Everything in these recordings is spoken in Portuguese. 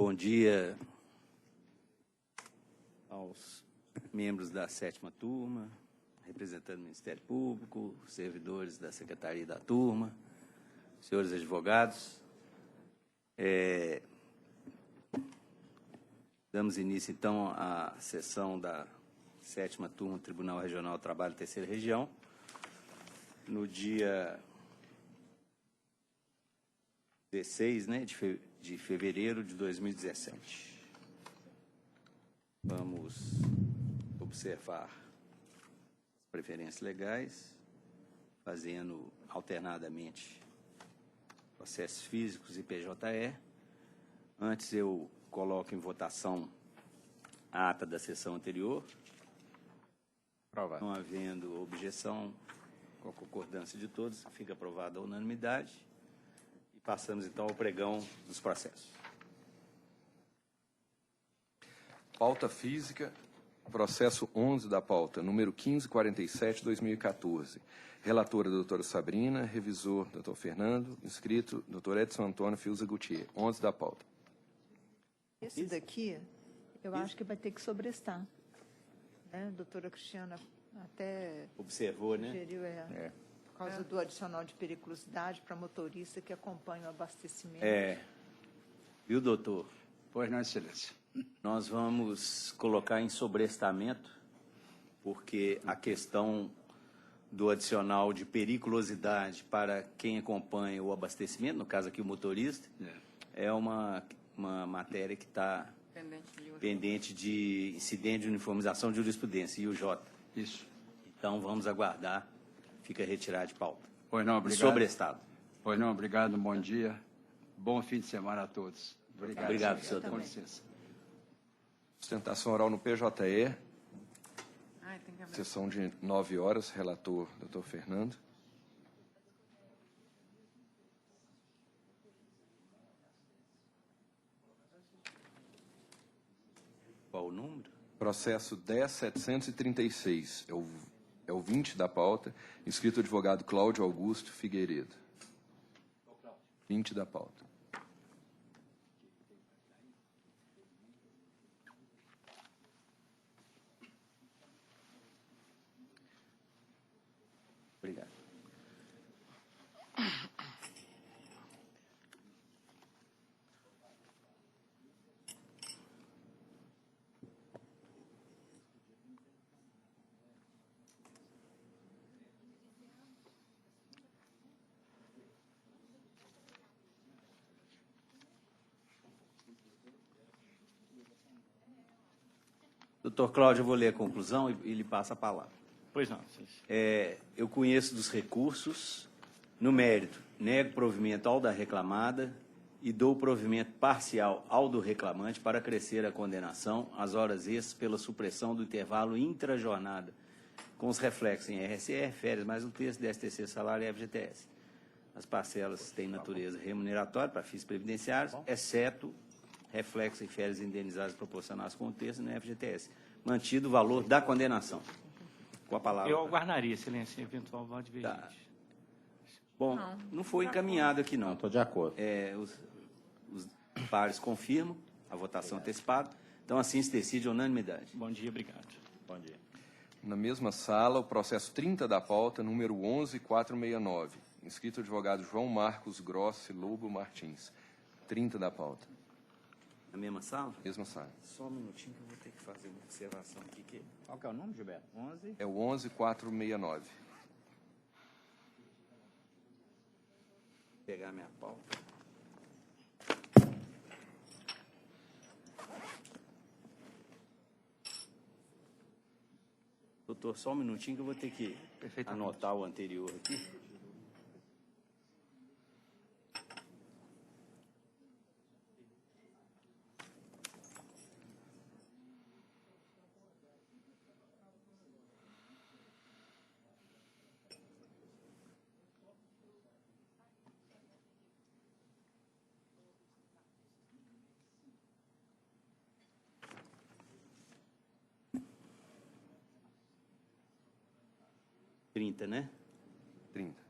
Bom dia aos membros da 7ª turma, representando o Ministério Público, servidores da Secretaria da Turma, senhores advogados. Damos início, então, à sessão da 7ª turma do Tribunal Regional do Trabalho, 3ª Região, no dia 16, né, de fevereiro de 2017. Vamos observar as preferências legais, fazendo alternadamente processos físicos e PJE. Antes eu coloco em votação a ata da sessão anterior. Aprovado. Não havendo objeção, com a concordância de todos, fica aprovada a unanimidade. E passamos, então, ao pregão dos processos. Pauta física, processo 11 da pauta, número 1547/2014. Relatora, doutora Sabrina. Revisor, doutor Fernando. Inscrito, doutor Edson Antônio Fiuza Gutierrez. 11 da pauta. Esse daqui, eu acho que vai ter que sobrestar. Né? A doutora Cristiana até Observou, né? sugeriu, por causa do adicional de periculosidade para motorista que acompanha o abastecimento. Viu, doutor? Pois não, excelência. Nós vamos colocar em sobrestamento, porque a questão do adicional de periculosidade para quem acompanha o abastecimento, no caso aqui o motorista, é uma matéria que está pendente de incidente de uniformização de jurisprudência, IUJ. Isso. Então, vamos aguardar. Fica retirado de pauta. Pois não, obrigado. Sobrestado. Pois não, obrigado, bom dia. Bom fim de semana a todos. Obrigado. Obrigado, senhor, Com também. licença. Sustentação oral no PJE. Sessão de 9 horas. Relator, doutor Fernando. Qual o número? Processo 10.736. É o 20 da pauta. Inscrito advogado Cláudio Augusto Figueiredo. 20 da pauta. Obrigado. Doutor Cláudio, eu vou ler a conclusão e lhe passo a palavra. Pois não. Eu conheço dos recursos, no mérito, nego provimento ao da reclamada e dou provimento parcial ao do reclamante para acrescer a condenação às horas extras pela supressão do intervalo intrajornada, com os reflexos em RSR, férias mais um terço, 10º salário e FGTS. As parcelas têm natureza remuneratória para fins previdenciários, exceto reflexo em férias indenizadas proporcionais com o terço no FGTS, mantido o valor da condenação. Com a palavra. Eu aguardaria, excelência, eventual voto divergente. Tá. Bom, não foi encaminhado aqui, não. Estou de acordo. Os pares confirmam a votação antecipada. Então, assim se decide a unanimidade. Bom dia, obrigado. Bom dia. Na mesma sala, o processo 30 da pauta, número 11.469. Inscrito advogado João Marcos Grossi Lobo Martins. 30 da pauta. Na mesma sala? Mesma sala. Só um minutinho que eu vou ter que fazer uma observação aqui. Qual que é o número, Gilberto? 11? É o 11.469. Vou pegar minha pauta. Doutor, só um minutinho que eu vou ter que anotar o anterior aqui. Né? 30.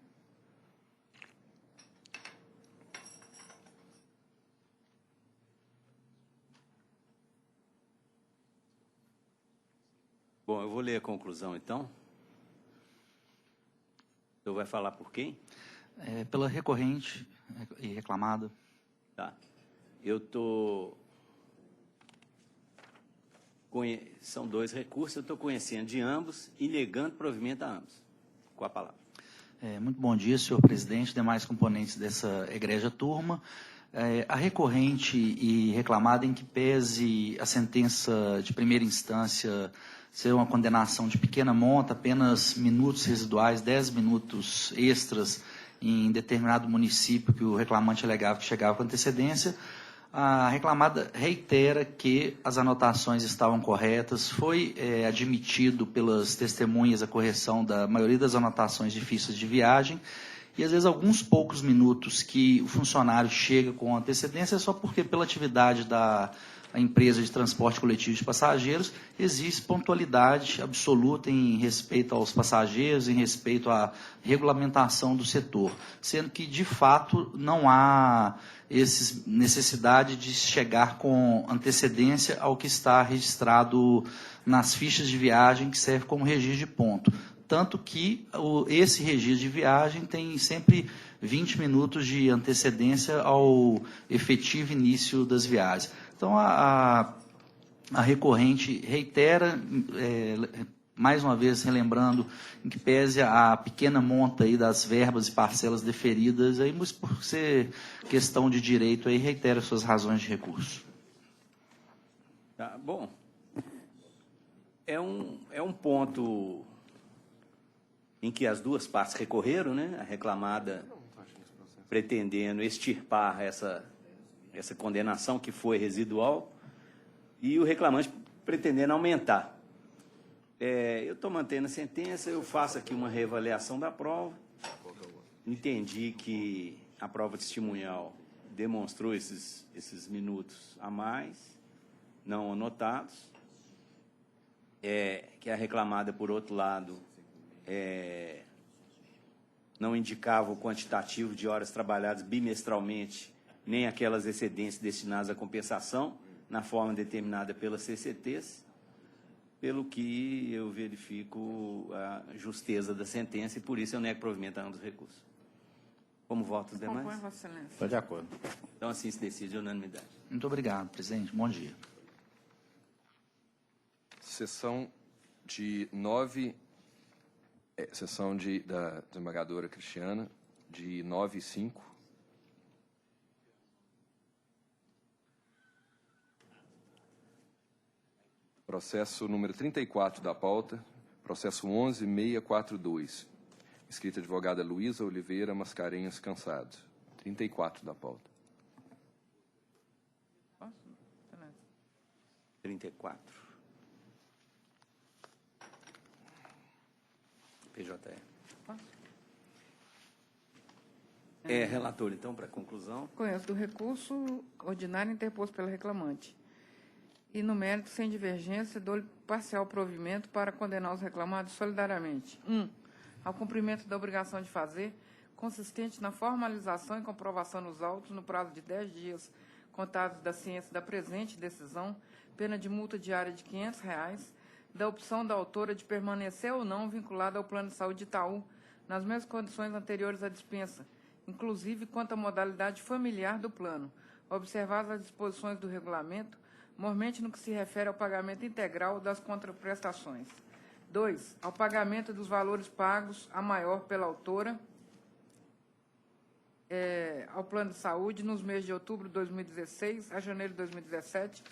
Bom, eu vou ler a conclusão, então. O senhor vai falar por quem? Pela recorrente e reclamada. Tá. Eu estou... São 2 recursos, eu estou conhecendo de ambos e negando provimento a ambos. Com a palavra. Muito bom dia, senhor presidente, demais componentes dessa egrégia turma. A recorrente e reclamada, em que pese a sentença de primeira instância ser uma condenação de pequena monta, apenas minutos residuais, 10 minutos extras em determinado município que o reclamante alegava que chegava com antecedência, a reclamada reitera que as anotações estavam corretas, foi admitido pelas testemunhas a correção da maioria das anotações de fichas de viagem, e às vezes alguns poucos minutos que o funcionário chega com antecedência é só porque pela atividade da empresa de transporte coletivo de passageiros existe pontualidade absoluta em respeito aos passageiros, em respeito à regulamentação do setor, sendo que de fato não há necessidade de chegar com antecedência ao que está registrado nas fichas de viagem, que serve como registro de ponto. Tanto que esse registro de viagem tem sempre 20 minutos de antecedência ao efetivo início das viagens. Então, a recorrente reitera, mais uma vez relembrando, em que pese a pequena monta aí das verbas e parcelas deferidas, aí, mas por ser questão de direito, aí reitera suas razões de recurso. Tá, bom, é um ponto em que as duas partes recorreram, né? A reclamada pretendendo extirpar essa condenação que foi residual e o reclamante pretendendo aumentar. Eu estou mantendo a sentença, eu faço aqui uma reavaliação da prova, entendi que a prova testemunhal demonstrou esses minutos a mais, não anotados, que a reclamada, por outro lado, não indicava o quantitativo de horas trabalhadas bimestralmente, nem aquelas excedências destinadas à compensação, na forma determinada pelas CCTs, pelo que eu verifico a justeza da sentença e, por isso, eu nego provimento a ambos os recursos. Como votam os demais? Compõe, Vossa Excelência. Estou de acordo. Então, assim se decide a unanimidade. Muito obrigado, presidente. Bom dia. Sessão da desembargadora Cristiana, de 9 e 5. Processo número 34 da pauta, processo 11.642. Escrita advogada Luísa Oliveira Mascarenhas Cansado. 34 da pauta. 34. PJE. Relator, então, para conclusão. Conheço do recurso ordinário interposto pela reclamante. E, no mérito, sem divergência, dou-lhe parcial provimento para condenar os reclamados solidariamente. 1. Ao cumprimento da obrigação de fazer, consistente na formalização e comprovação nos autos, no prazo de 10 dias, contados da ciência da presente decisão, pena de multa diária de R$ 500, da opção da autora de permanecer ou não vinculada ao plano de saúde de Itaú, nas mesmas condições anteriores à dispensa, inclusive quanto à modalidade familiar do plano, observadas as disposições do regulamento, mormente no que se refere ao pagamento integral das contraprestações. 2. Ao pagamento dos valores pagos a maior pela autora ao plano de saúde nos meses de outubro de 2016 a janeiro de 2017,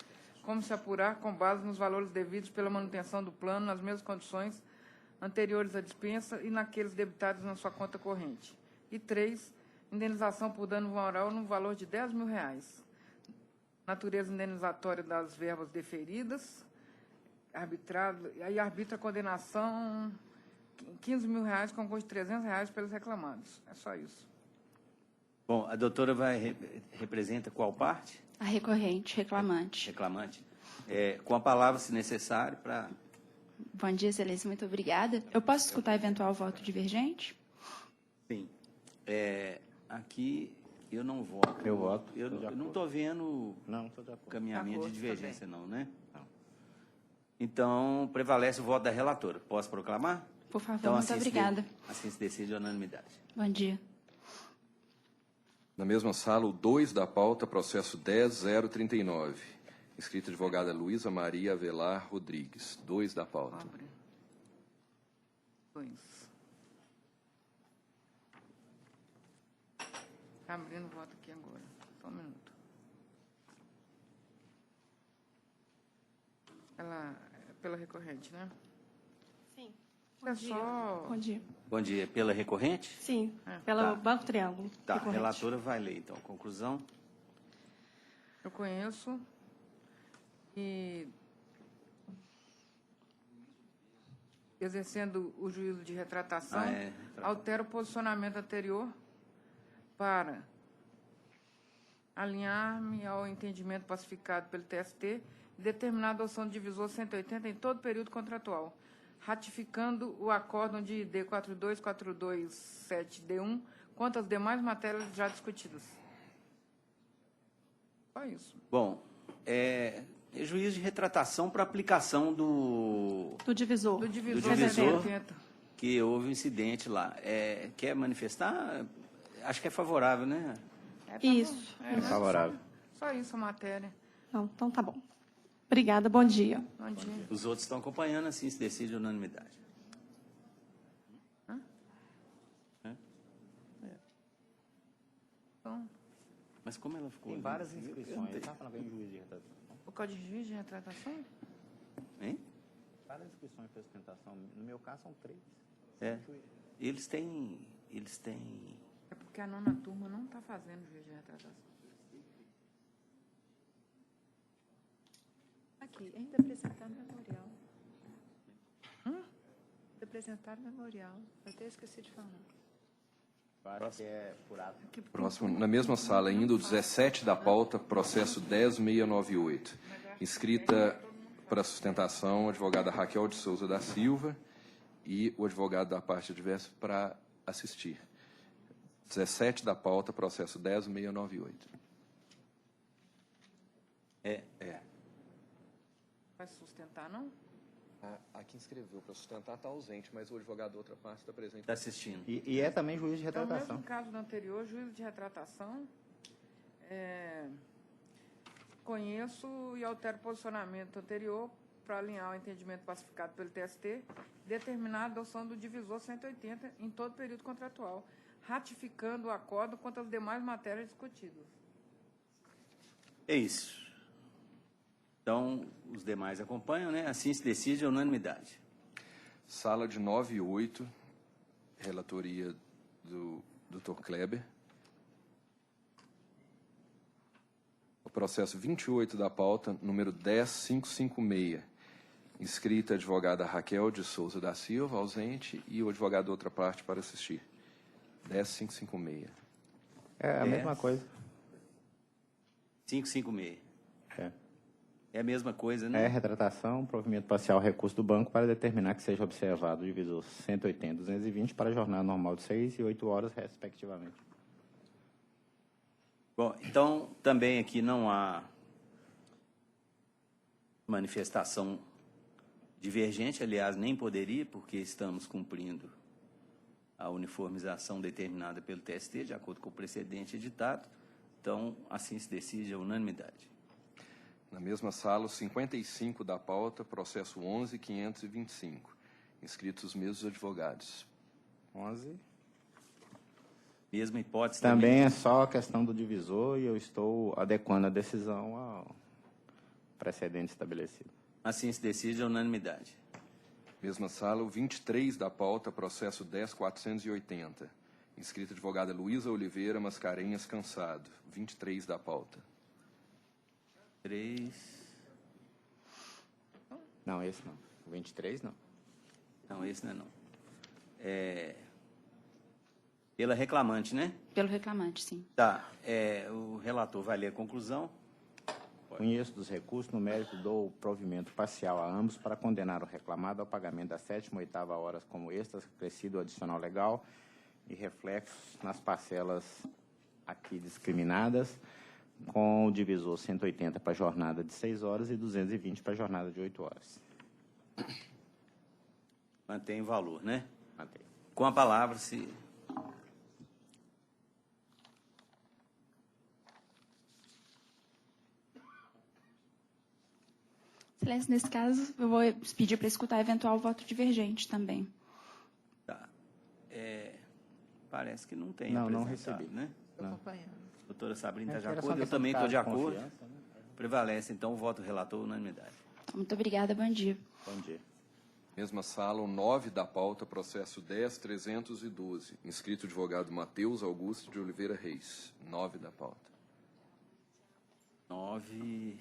como se apurar com base nos valores devidos pela manutenção do plano nas mesmas condições anteriores à dispensa e naqueles debitados na sua conta corrente. E 3. Indenização por dano moral no valor de R$ 10.000. Natureza indenizatória das verbas deferidas, aí arbitra a condenação R$ 15.000 com custo de R$ 300 pelos reclamados. É só isso. Bom, a doutora representa qual parte? A recorrente, reclamante. Reclamante. Com a palavra, se necessário, para... Bom dia, excelência, muito obrigada. Eu posso escutar eventual voto divergente? Sim. Aqui eu não voto. Eu voto. Eu não estou vendo Não, estou de acordo. caminhamento de Acordo, divergência, não, né? Não. Então, prevalece o voto da relatora. Posso proclamar? Por favor, Então, muito obrigada. Assim se decide a unanimidade. Bom dia. Na mesma sala, o 2 da pauta, processo 10.039. Inscrita advogada Luísa Maria Avelar Rodrigues. 2 da pauta. Abre. 2. Está abrindo o voto aqui agora. Só um minuto. Pela recorrente, né? Sim. É só... Bom dia. Bom dia. Pela recorrente? Sim, É. pelo Tá. Banco Triângulo. Tá, a recorrente. relatora vai ler, então. Conclusão. Eu conheço e, exercendo o juízo de retratação, altero o posicionamento anterior para alinhar-me ao entendimento pacificado pelo TST e determinar a adoção do divisor 180 em todo período contratual, ratificando o acórdão de D42427D1 quanto às demais matérias já discutidas. Só isso. Bom, é juízo de retratação para aplicação do Do divisor. Do divisor Do divisor. 180. que houve um incidente lá. Quer manifestar? Acho que é favorável, né? Isso. É Favorável. Só isso a matéria. Não, então tá bom. Obrigada, bom dia. Bom dia. Os outros estão acompanhando, assim se decide a unanimidade. Então, Mas como ela ficou? Tem ali? várias inscrições. Está falando bem de juiz de retratação? o Código de Juiz de Retratação? Hein? Várias inscrições para sustentação. No meu caso, são 3. É. Eles têm... É porque a 9ª turma não está fazendo juiz de retratação. Aqui, ainda apresentar memorial. Ainda apresentar memorial. Eu até esqueci de falar. Eu acho que é por ato. Próximo, na mesma sala ainda, o 17 da pauta, processo 10.698. Inscrita para sustentação, a advogada Raquel de Souza da Silva e o advogado da parte adversa para assistir. 17 da pauta, processo 10.698. Vai sustentar, não? A que inscreveu para sustentar está ausente, mas o advogado da outra parte está presente. Está assistindo. E é também juiz de Então, no retratação. mesmo caso do anterior, juízo de retratação, conheço e altero o posicionamento anterior para alinhar o entendimento pacificado pelo TST, determinar a adoção do divisor 180 em todo período contratual, ratificando o acordo quanto às demais matérias discutidas. É isso. Então, os demais acompanham, né? Assim se decide a unanimidade. Sala de 9 e 8, relatoria do Dr. Kleber. O processo 28 da pauta, número 10556. Inscrita a advogada Raquel de Souza da Silva, ausente, e o advogado da outra parte para assistir. 10556. É a mesma coisa. 556. É. É a mesma coisa, É né? retratação, provimento parcial, recurso do banco para determinar que seja observado o divisor 180 e 220 para a jornada normal de 6 e 8 horas, respectivamente. Bom, então, também aqui não há manifestação divergente, aliás, nem poderia, porque estamos cumprindo a uniformização determinada pelo TST, de acordo com o precedente editado. Então, assim se decide a unanimidade. Na mesma sala, o 55 da pauta, processo 11.525. Inscritos os mesmos advogados. 11. Mesma hipótese Também é só a questão do divisor e eu estou adequando a decisão ao precedente estabelecido. Assim se decide a unanimidade. Mesma sala, o 23 da pauta, processo 10.480. Inscrita advogada Luísa Oliveira Mascarenhas Cansado. 23 da pauta. 3. Não, esse não. O 23 não. Não, esse não é não. Pela reclamante, né? Pelo reclamante, sim. Tá. O relator vai ler a conclusão. Conheço dos recursos no mérito do provimento parcial a ambos para condenar o reclamado ao pagamento da 7ª e 8ª horas como extras, acrescido adicional legal e reflexos nas parcelas aqui discriminadas, com o divisor 180 para a jornada de 6 horas e 220 para a jornada de 8 horas. Mantém o valor, né? Mantém. Com a palavra, se... Excelência, nesse caso, eu vou pedir para escutar eventual voto divergente também. Tá. Parece que não tem Não apresentado, recebi. né? Estou acompanhando. Doutora Sabrina está de Era só acordo, eu questão também de estou de caso de acordo. confiança, né? Prevalece, então, o voto relator unanimidade. Muito obrigada, bom dia. Bom dia. Mesma sala, o 9 da pauta, processo 10.312. Inscrito o advogado Matheus Augusto de Oliveira Reis. 9 da pauta. 9.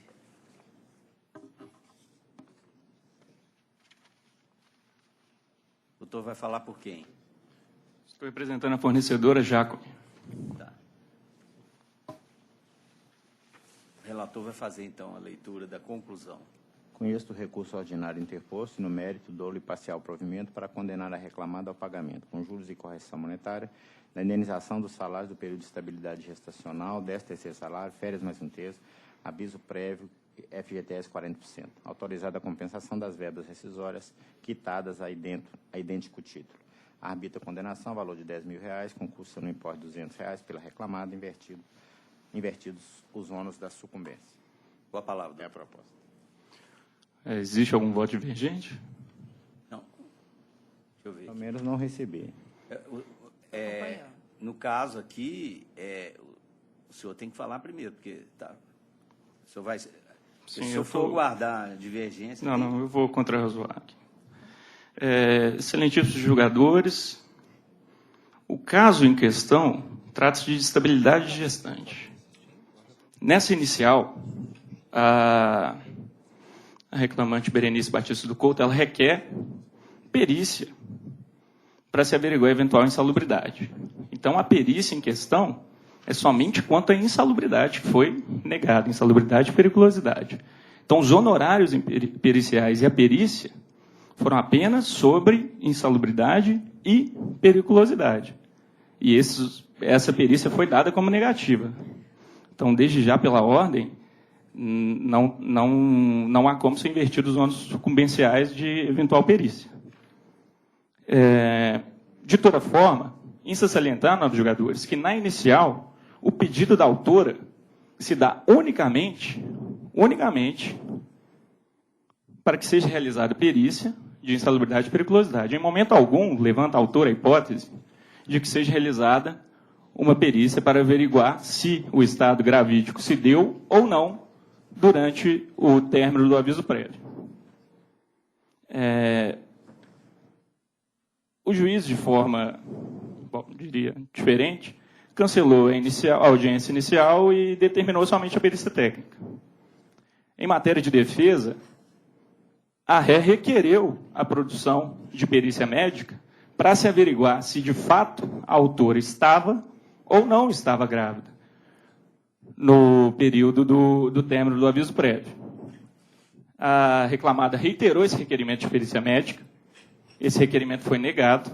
O doutor vai falar por quem? Estou representando a fornecedora Jacob. Tá. O relator vai fazer, então, a leitura da conclusão. Conheço o recurso ordinário interposto e, no mérito, dou-lhe parcial provimento para condenar a reclamada ao pagamento, com juros e correção monetária, da indenização dos salários do período de estabilidade gestacional, 13º salário, férias mais um terço, aviso prévio, FGTS 40%. Autorizada a compensação das verbas rescisórias quitadas a idêntico título. Arbitra a condenação, valor de R$10.000, com custo no importe de R$200 pela reclamada, invertidos os ônus da sucumbência. Com a palavra. É a proposta. Existe algum voto divergente? Não. Deixa eu ver. Pelo menos não recebi. No caso aqui, o senhor tem que falar primeiro, porque o senhor vai... Sim, se o senhor for guardar a divergência... Não, eu vou contra-razoar aqui. Excelentíssimos julgadores, o caso em questão trata-se de estabilidade gestante. Nessa inicial, a reclamante Berenice Batista do Couto, ela requer perícia para se averiguar a eventual insalubridade. Então, a perícia em questão é somente quanto à insalubridade que foi negada, insalubridade e periculosidade. Então, os honorários periciais e a perícia foram apenas sobre insalubridade e periculosidade. E essa perícia foi dada como negativa. Então, desde já, pela ordem, não há como ser invertidos os ônus sucumbenciais de eventual perícia. De toda forma, insta salientar, nobres julgadores, que na inicial, o pedido da autora se dá unicamente para que seja realizada perícia de insalubridade e periculosidade. Em momento algum, levanta a autora a hipótese de que seja realizada uma perícia para averiguar se o estado gravídico se deu ou não durante o término do aviso prévio. O juiz, de forma, diria, diferente, cancelou a audiência inicial e determinou somente a perícia técnica. Em matéria de defesa, a ré requereu a produção de perícia médica para se averiguar se, de fato, a autora estava ou não estava grávida no período do término do aviso prévio. A reclamada reiterou esse requerimento de perícia médica. Esse requerimento foi negado.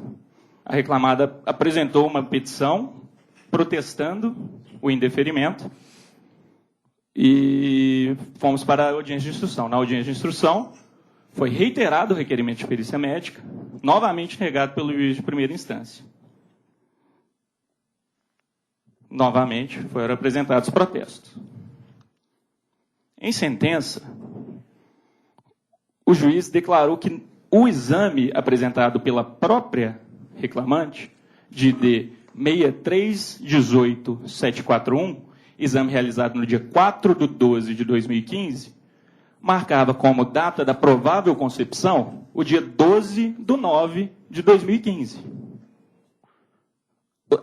A reclamada apresentou uma petição protestando o indeferimento e fomos para a audiência de instrução. Na audiência de instrução, foi reiterado o requerimento de perícia médica, novamente negado pelo juiz de primeira instância. Novamente foram apresentados protestos. Em sentença, o juiz declarou que o exame apresentado pela própria reclamante, de ID 6318741, exame realizado no dia 4/12/2015, marcava como data da provável concepção o dia 12/9/2015.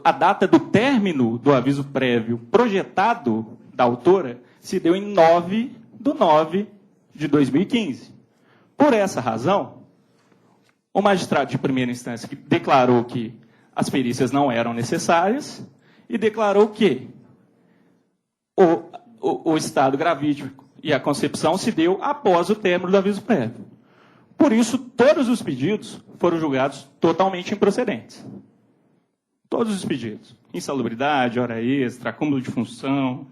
A data do término do aviso prévio projetado da autora se deu em 9/9/2015. Por essa razão, o magistrado de primeira instância declarou que as perícias não eram necessárias e declarou que o estado gravídico e a concepção se deu após o término do aviso prévio. Por isso, todos os pedidos foram julgados totalmente improcedentes. Todos os pedidos. Insalubridade, hora extra, acúmulo de função,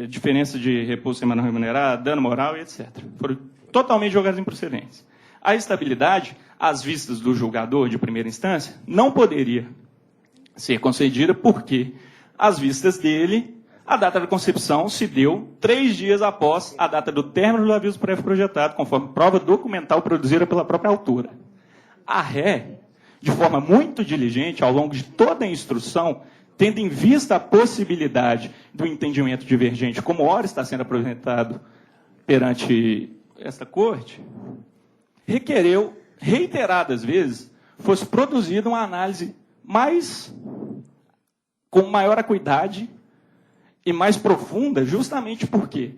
diferença de repouso semanal remunerado, dano moral e etc. Foram totalmente julgados improcedentes. a estabilidade, às vistas do julgador de primeira instância, não poderia ser concedida porque, às vistas dele, a data da concepção se deu 3 dias após a data do término do aviso prévio projetado, conforme prova documental produzida pela própria autora. A ré, de forma muito diligente, ao longo de toda a instrução, tendo em vista a possibilidade do entendimento divergente, como ora está sendo apresentado perante esta corte, requereu, reiteradas vezes, fosse produzida uma análise com maior acuidade e mais profunda, justamente porque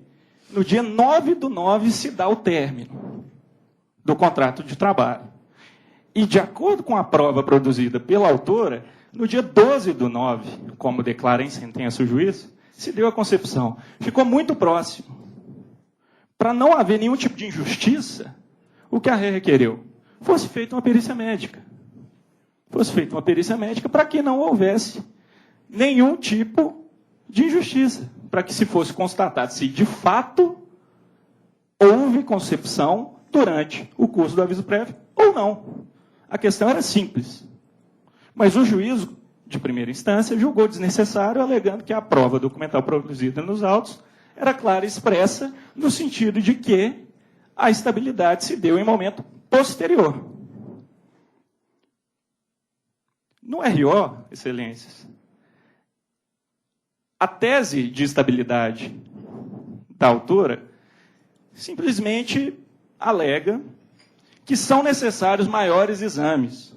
no dia 9/9 se dá o término do contrato de trabalho. E, de acordo com a prova produzida pela autora, no dia 12/9, como declara em sentença o juiz, se deu a concepção. Ficou muito próximo. Para não haver nenhum tipo de injustiça, o que a ré requereu? Fosse feita uma perícia médica. Fosse feita uma perícia médica para que não houvesse nenhum tipo de injustiça, para que se fosse constatado se de fato houve concepção durante o curso do aviso prévio ou não. A questão era simples. Mas o juízo de primeira instância julgou desnecessário, alegando que a prova documental produzida nos autos era clara e expressa no sentido de que a estabilidade se deu em momento posterior. No RO, excelências, a tese de estabilidade da autora simplesmente alega que são necessários maiores exames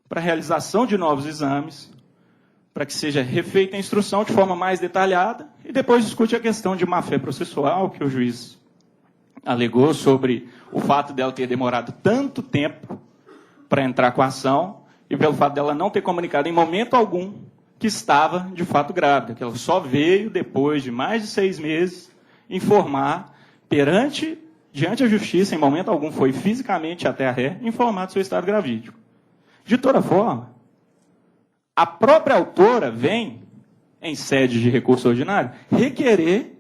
para a realização de novos exames, para que seja refeita a instrução de forma mais detalhada, e depois discute a questão de má-fé processual, que o juiz alegou sobre o fato dela ter demorado tanto tempo para entrar com a ação, e pelo fato dela não ter comunicado em momento algum que estava, de fato, grávida, que ela só veio, depois de mais de 6 meses, informar diante a justiça, em momento algum foi fisicamente até a ré, informar do seu estado gravídico. De toda forma, a própria autora vem, em sede de recurso ordinário, requerer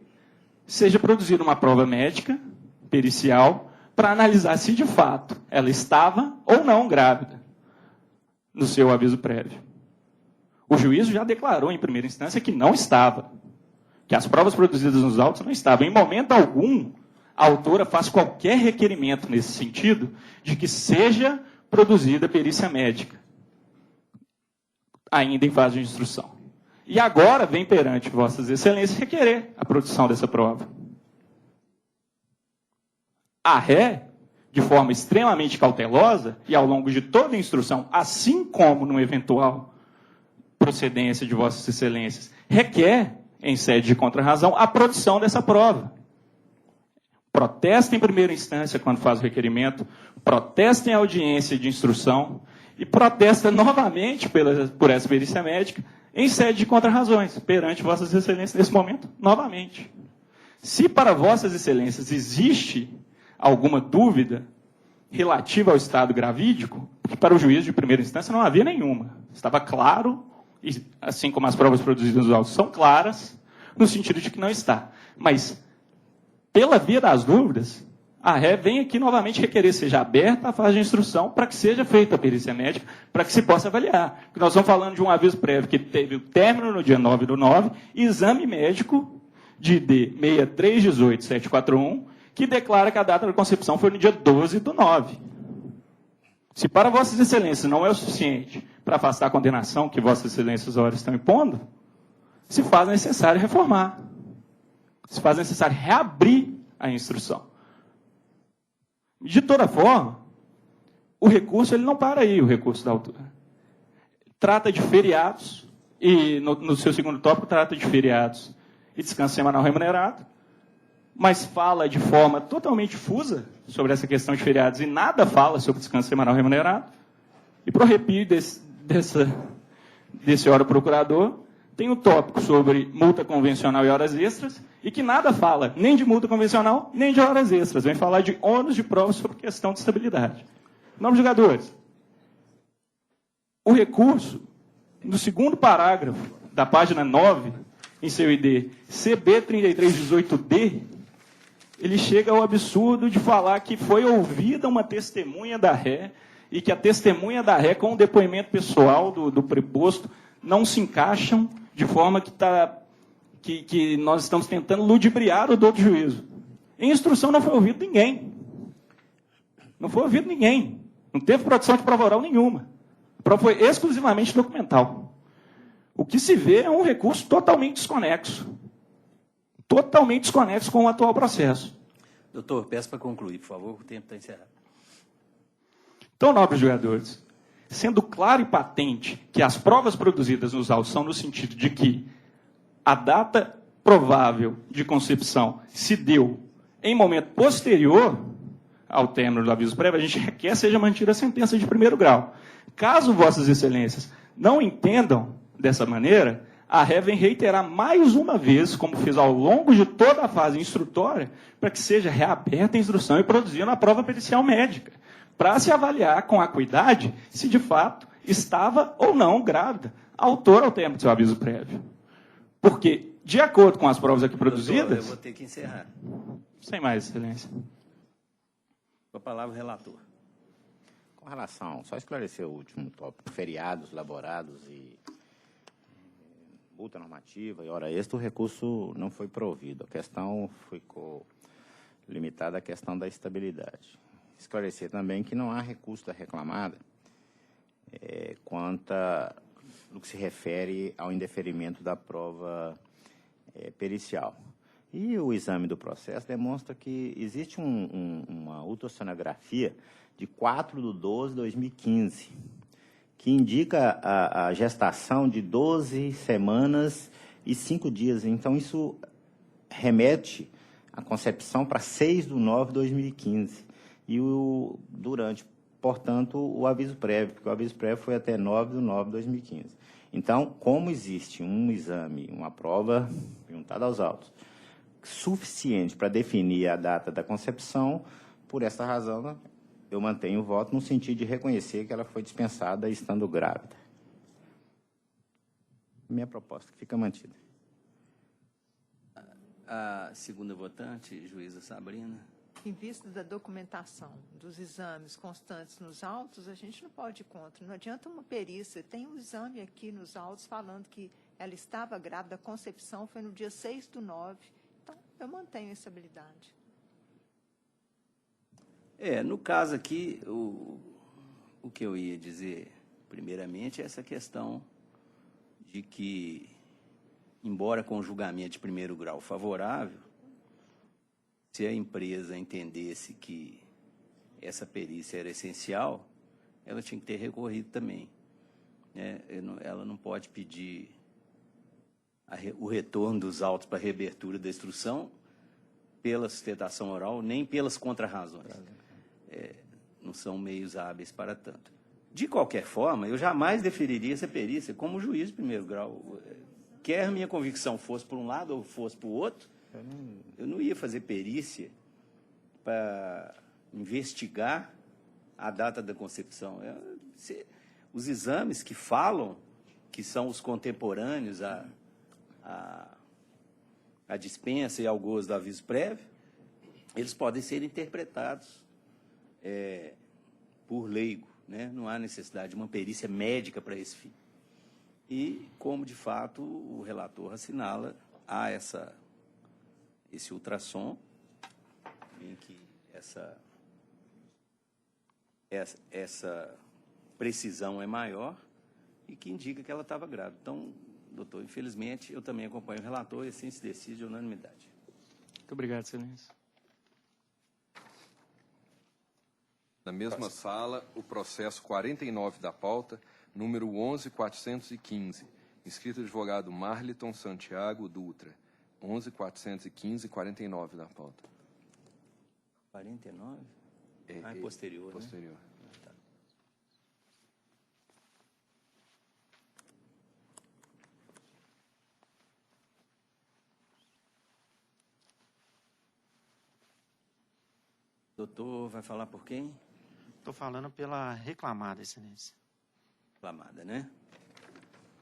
seja produzida uma prova médica, pericial, para analisar se, de fato, ela estava ou não grávida no seu aviso prévio. O juízo já declarou, em primeira instância, que não estava, que as provas produzidas nos autos não estavam. Em momento algum, a autora faz qualquer requerimento nesse sentido de que seja produzida perícia médica, ainda em fase de instrução. E agora vem perante Vossas Excelências requerer a produção dessa prova. A ré, de forma extremamente cautelosa, e ao longo de toda a instrução, assim como no eventual procedência de Vossas Excelências, requer, em sede de contrarrazão, a produção dessa prova. Protesta em primeira instância quando faz o requerimento, protesta em audiência de instrução e protesta novamente por essa perícia médica em sede de contrarrazões, perante Vossas Excelências nesse momento, novamente. Se para Vossas Excelências existe alguma dúvida relativa ao estado gravídico, porque para o juiz de primeira instância não havia nenhuma. Estava claro, e assim como as provas produzidas nos autos são claras, no sentido de que não está. Mas, pela via das dúvidas, a ré vem aqui novamente requerer seja aberta a fase de instrução para que seja feita a perícia médica, para que se possa avaliar. Porque nós estamos falando de um aviso prévio que teve o término no dia 9/9, exame médico de ID 6318741, que declara que a data da concepção foi no dia 12/9. Se para Vossas Excelências não é o suficiente para afastar a condenação que Vossas Excelências ora estão impondo, se faz necessário reformar. Se faz necessário reabrir a instrução. De toda forma, o recurso ele não para aí, o recurso da autora. Trata de feriados, e no seu segundo tópico trata de feriados e descanso semanal remunerado, mas fala de forma totalmente fusa sobre essa questão de feriados e nada fala sobre descanso semanal remunerado. E, por arrepio desse órgão procurador, tem um tópico sobre multa convencional e horas extras, e que nada fala nem de multa convencional, nem de horas extras. Vem falar de ônus de provas sobre questão de estabilidade. Nobres julgadores, o recurso, no segundo parágrafo da página 9, em seu ID CB3318D, ele chega ao absurdo de falar que foi ouvida uma testemunha da ré e que a testemunha da ré, com o depoimento pessoal do preposto, não se encaixam de forma que nós estamos tentando ludibriar o douto juízo. Em instrução não foi ouvido ninguém. Não foi ouvido ninguém. Não teve produção de prova oral nenhuma. A prova foi exclusivamente documental. O que se vê é um recurso totalmente desconexo. Totalmente desconexo com o atual processo. Doutor, peço para concluir, por favor, o tempo está encerrado. Então, nobres jogadores, sendo claro e patente que as provas produzidas nos autos são no sentido de que a data provável de concepção se deu em momento posterior ao término do aviso prévio, a gente requer seja mantida a sentença de primeiro grau. Caso Vossas Excelências não entendam dessa maneira, a ré vem reiterar mais uma vez, como fez ao longo de toda a fase instrutória, para que seja reaberta a instrução e produzida a prova pericial médica, para se avaliar com acuidade se de fato estava ou não grávida, autor ao termo do seu aviso prévio. Porque, de acordo com as provas aqui produzidas... Doutor, eu vou ter que encerrar. Sem mais, Excelência. Com a palavra, relator. Com relação, só esclarecer o último tópico, feriados laborados e multa normativa e hora extra, o recurso não foi provido. A questão ficou limitada à questão da estabilidade. Esclarecer também que não há recurso da reclamada quanto no que se refere ao indeferimento da prova pericial. E o exame do processo demonstra que existe uma ultrassonografia de 4/12/2015, que indica a gestação de 12 semanas e 5 dias. Então, isso remete a concepção para 6/9/2015. E durante, portanto, o aviso prévio, porque o aviso prévio foi até 9/9/2015. Então, como existe um exame, uma prova juntada aos autos, suficiente para definir a data da concepção, por essa razão, eu mantenho o voto no sentido de reconhecer que ela foi dispensada estando grávida. Minha proposta fica mantida. A segunda votante, juíza Sabrina. Em vista da documentação dos exames constantes nos autos, a gente não pode ir contra. Não adianta uma perícia. Tem um exame aqui nos autos falando que ela estava grávida, a concepção foi no dia 6/9. Então, eu mantenho a estabilidade. No caso aqui, o que eu ia dizer, primeiramente, é essa questão de que, embora com julgamento de primeiro grau favorável, se a empresa entendesse que essa perícia era essencial, ela tinha que ter recorrido também. Ela não pode pedir o retorno dos autos para reabertura da instrução pela sustentação oral, nem pelas contrarrazões. Não são meios hábeis para tanto. De qualquer forma, eu jamais deferiria essa perícia como juiz de primeiro grau. Quer minha convicção fosse por um lado ou fosse por outro, eu não ia fazer perícia para investigar a data da concepção. Os exames que falam, que são os contemporâneos à dispensa e ao gozo do aviso prévio, eles podem ser interpretados por leigo, né? Não há necessidade de uma perícia médica para esse fim. E, como, de fato, o relator assinala, há esse ultrassom, em que essa precisão é maior e que indica que ela estava grávida. Então, doutor, infelizmente, eu também acompanho o relator e assim se decide de unanimidade. Muito obrigado, Excelência. Na mesma sala, o processo 49 da pauta, número 11.415, inscrito advogado Marliton Santiago Dutra, 11.415, 49 da pauta. 49? É posterior, posterior. Né? Tá. Doutor, vai falar por quem? Estou falando pela reclamada, Excelência. Reclamada, né?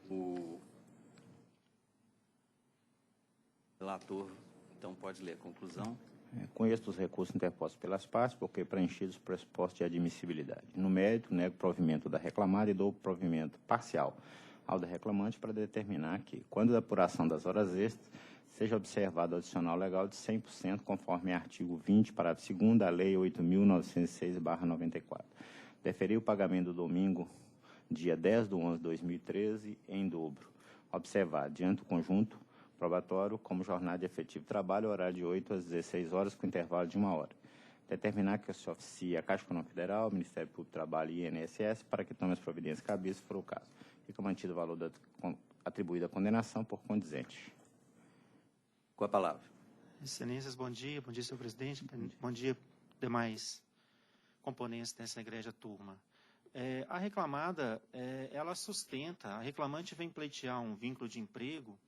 O relator, então, pode ler a conclusão. Conheço os recursos interpostos pelas partes, porque preenchidos os pressupostos de admissibilidade. No mérito, nego o provimento da reclamada e dou provimento parcial ao da reclamante para determinar que, quando da apuração das horas extras, seja observado o adicional legal de 100%, conforme artigo 20, parágrafo 2º da Lei 8.906/94. Deferir o pagamento do domingo, dia 10/11/2013, em dobro. Observar, diante do conjunto probatório, como jornada de efetivo trabalho, horário de 8 às 16 horas, com intervalo de 1 hora. Determinar que se oficie a Caixa Econômica Federal, Ministério Público do Trabalho e INSS para que tome as providências cabíveis, se for o caso. Fica mantido o valor atribuído à condenação por condizente. Com a palavra. Excelências, bom dia, senhor presidente, bom dia, demais componentes dessa egrégia turma. A reclamada, ela sustenta, a reclamante vem pleitear um vínculo de emprego,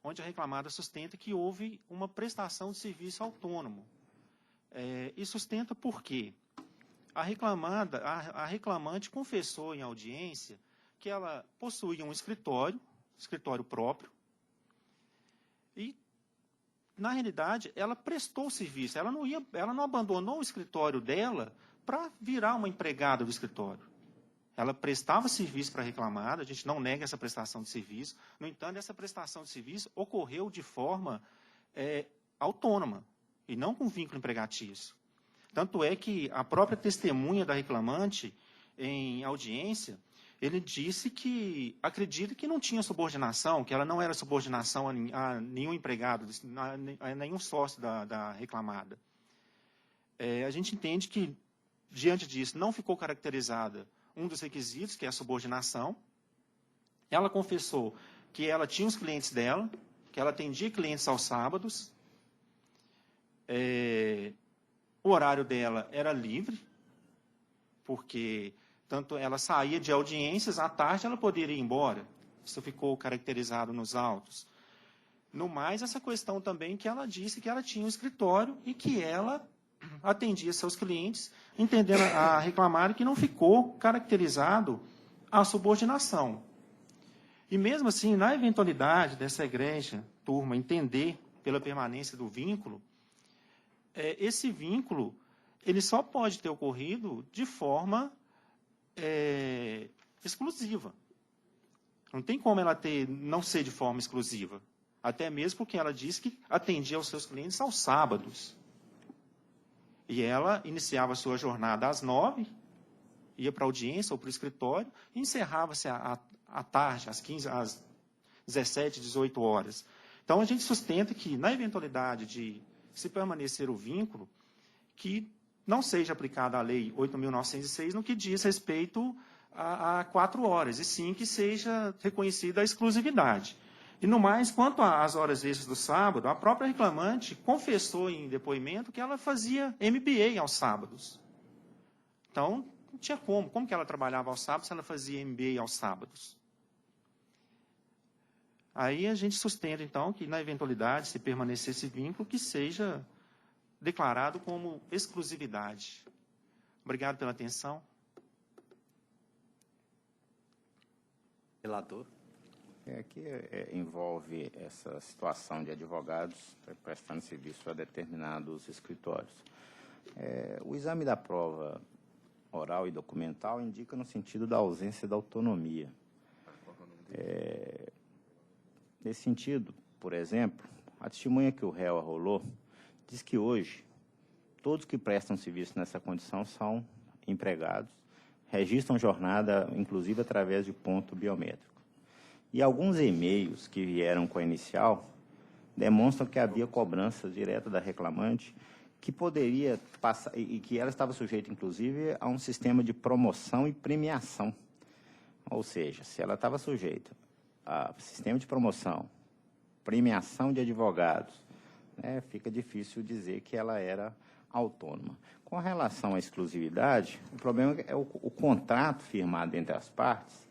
onde a reclamada sustenta que houve uma prestação de serviço autônomo. E sustenta por quê? A reclamante confessou em audiência que ela possuía um escritório próprio, e, na realidade, ela prestou serviço, ela não abandonou o escritório dela para virar uma empregada do escritório. Ela prestava serviço para a reclamada, a gente não nega essa prestação de serviço, no entanto, essa prestação de serviço ocorreu de forma autônoma, e não com vínculo empregatício. Tanto é que a própria testemunha da reclamante, em audiência, ele disse que acredita que não tinha subordinação, que ela não era subordinação a nenhum empregado, a nenhum sócio da reclamada. A gente entende que, diante disso, não ficou caracterizada um dos requisitos, que é a subordinação. Ela confessou que ela tinha os clientes dela, que ela atendia clientes aos sábados. O horário dela era livre, porque tanto ela saía de audiências, à tarde ela poderia ir embora. Isso ficou caracterizado nos autos. No mais, essa questão também que ela disse que ela tinha um escritório e que ela atendia seus clientes, entendendo a reclamar que não ficou caracterizado a subordinação. E mesmo assim, na eventualidade dessa egrégia turma entender pela permanência do vínculo, esse vínculo ele só pode ter ocorrido de forma exclusiva. Não tem como ela não ser de forma exclusiva. Até mesmo porque ela disse que atendia aos seus clientes aos sábados. E ela iniciava a sua jornada às 9h, ia para a audiência ou para o escritório, e encerrava-se à tarde, às 17, 18 horas. Então, a gente sustenta que, na eventualidade de se permanecer o vínculo, que não seja aplicada a Lei 8.906 no que diz respeito a 4 horas, e sim que seja reconhecida a exclusividade. E, no mais, quanto às horas extras do sábado, a própria reclamante confessou em depoimento que ela fazia MBA aos sábados. Então, não tinha como. Como que ela trabalhava aos sábados se ela fazia MBA aos sábados? Aí a gente sustenta, então, que, na eventualidade, se permanecer esse vínculo, que seja declarado como exclusividade. Obrigado pela atenção. Relator. Aqui envolve essa situação de advogados prestando serviço a determinados escritórios. O exame da prova oral e documental indica no sentido da ausência da autonomia. Nesse sentido, por exemplo, a testemunha que o réu arrolou diz que hoje todos que prestam serviço nessa condição são empregados, registram jornada, inclusive através de ponto biométrico. E alguns e-mails que vieram com a inicial demonstram que havia cobrança direta da reclamante, que poderia passar, e que ela estava sujeita, inclusive, a um sistema de promoção e premiação. Ou seja, se ela estava sujeita a sistema de promoção, premiação de advogados, fica difícil dizer que ela era autônoma. Com relação à exclusividade, o problema é o contrato firmado entre as partes,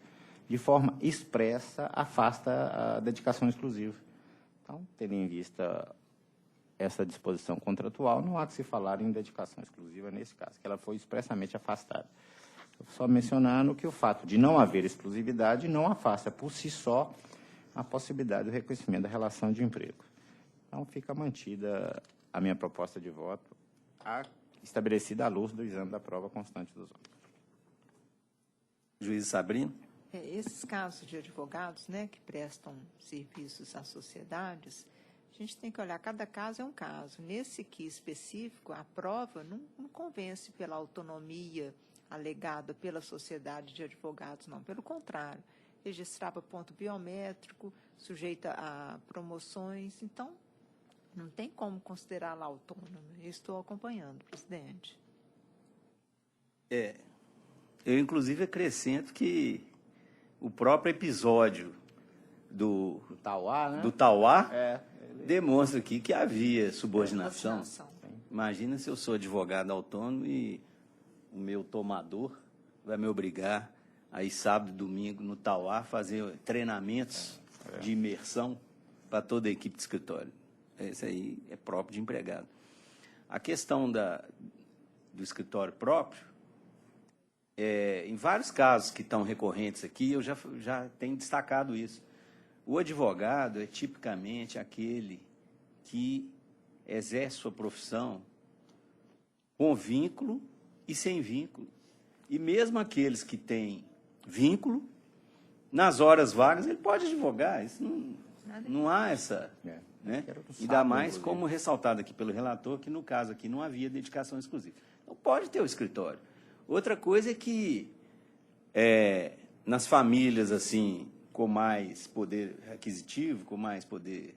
de forma expressa, afasta a dedicação exclusiva. Então, tendo em vista essa disposição contratual, não há que se falar em dedicação exclusiva nesse caso, que ela foi expressamente afastada. Só mencionando que o fato de não haver exclusividade não afasta por si só a possibilidade do reconhecimento da relação de emprego. Então, fica mantida a minha proposta de voto, estabelecida à luz do exame da prova constante dos ônus. Juiz Sabrina. Esses casos de advogados, né, que prestam serviços às sociedades, a gente tem que olhar, cada caso é um caso. Nesse aqui específico, a prova não convence pela autonomia alegada pela sociedade de advogados, não. Pelo contrário, registrava ponto biométrico, sujeita a promoções, então não tem como considerá-la autônoma. Eu estou acompanhando, presidente. Eu, inclusive, acrescento que o próprio episódio do Tauá, né? do Tauá demonstra aqui que havia subordinação. Imagina se eu sou advogado autônomo e o meu tomador vai me obrigar a ir sábado e domingo no Tauá fazer treinamentos de imersão para toda a equipe de escritório. Esse aí é próprio de empregado. A questão do escritório próprio, em vários casos que estão recorrentes aqui, eu já tenho destacado isso. O advogado é tipicamente aquele que exerce sua profissão com vínculo e sem vínculo. E mesmo aqueles que têm vínculo, nas horas vagas, ele pode advogar. Isso não há essa... Né? Ainda mais como ressaltado aqui pelo relator, que no caso aqui não havia dedicação exclusiva. Então, pode ter o escritório. Outra coisa é que, nas famílias assim, com mais poder aquisitivo, com mais poder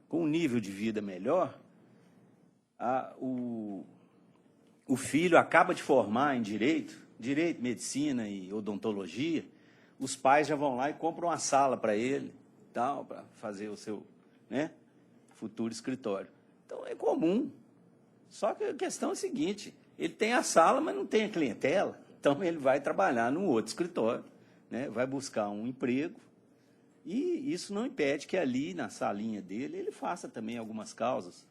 com um nível de vida melhor, o filho acaba de formar em direito, medicina e odontologia, os pais já vão lá e compram uma sala para ele, para fazer o seu futuro escritório. Então, é comum. Só que a questão é a seguinte, ele tem a sala, mas não tem a clientela, então ele vai trabalhar num outro escritório, vai buscar um emprego, e isso não impede que ali, na salinha dele, ele faça também algumas causas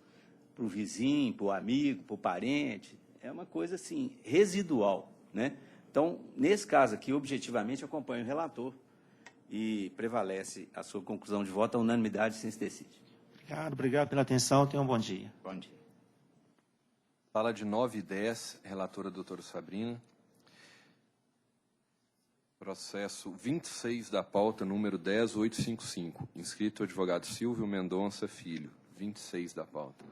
para o vizinho, para o amigo, para o parente. É uma coisa, assim, residual, Então, nesse caso aqui, objetivamente, eu acompanho o relator e prevalece a sua conclusão de voto, a unanimidade sem se decide. Obrigado pela atenção, tenham um bom dia. Bom dia. Sala de 9 e 10, relatora doutora Sabrina. Processo 26 da pauta, número 10855. Inscrito o advogado Silvio Mendonça Filho. 26 da pauta.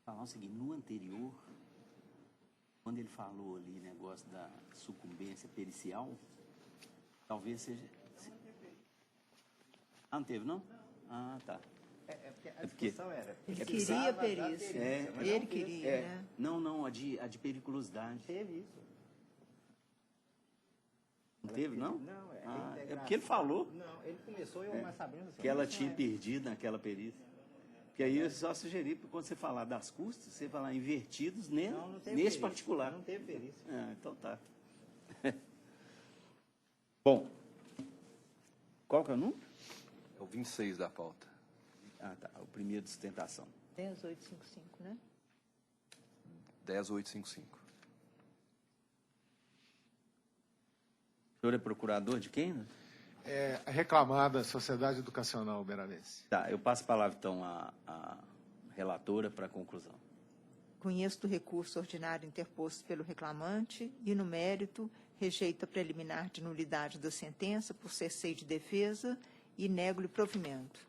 Falar o seguinte, no anterior, quando ele falou ali negócio da sucumbência pericial, talvez seja... não teve, não? Ah, tá. Porque a discussão era... Ele queria perícia. Ele queria, né? Não, a de periculosidade. Teve isso. Não teve, não? Não, é porque ele falou. Não, ele começou e eu sabendo que ela tinha perdido naquela perícia. Porque aí eu só sugeri, quando você falar das custas, você falar invertidos nesse particular. Não teve perícia. Então tá. Bom, qual que é o número? É o 26 da pauta. Tá, o primeiro de sustentação. 10855, né? 10855. O senhor é procurador de quem? A reclamada Sociedade Educacional Uberalense. Tá, eu passo a palavra, então, à relatora para a conclusão. Conheço do recurso ordinário interposto pelo reclamante e, no mérito, rejeita preliminar de nulidade da sentença por cessei de defesa e nego-lhe provimento.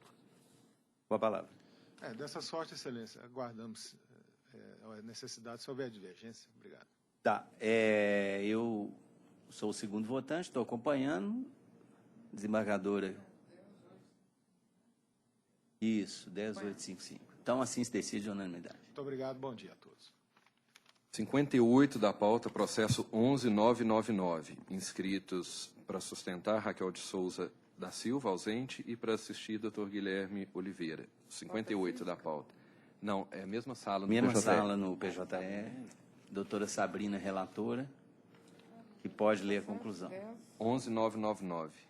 Com a palavra. Dessa sorte, Excelência, aguardamos a necessidade sobre a divergência. Obrigado. Tá, eu sou o segundo votante, estou acompanhando. Desembargadora. Isso, 10855. Então, assim se decide a unanimidade. Muito obrigado, bom dia a todos. 58 da pauta, processo 11999. Inscritos para sustentar Raquel de Souza da Silva, ausente, e para assistir Dr. Guilherme Oliveira. 58 da pauta. Não, é a mesma sala no Mesma PJE. sala no PJE. Doutora Sabrina, relatora, que pode ler a conclusão. 11999.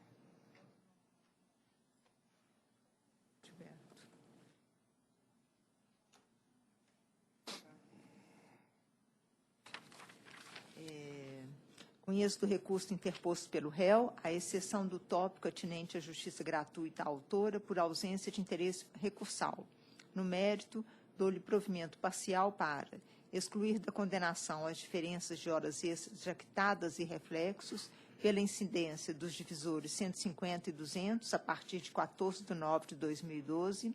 Conheço do recurso interposto pelo réu, à exceção do tópico atinente à justiça gratuita à autora, por ausência de interesse recursal. No mérito, dou-lhe provimento parcial para excluir da condenação as diferenças de horas extras jactadas e reflexos pela incidência dos divisores 150 e 200 a partir de 14 de novembro de 2012.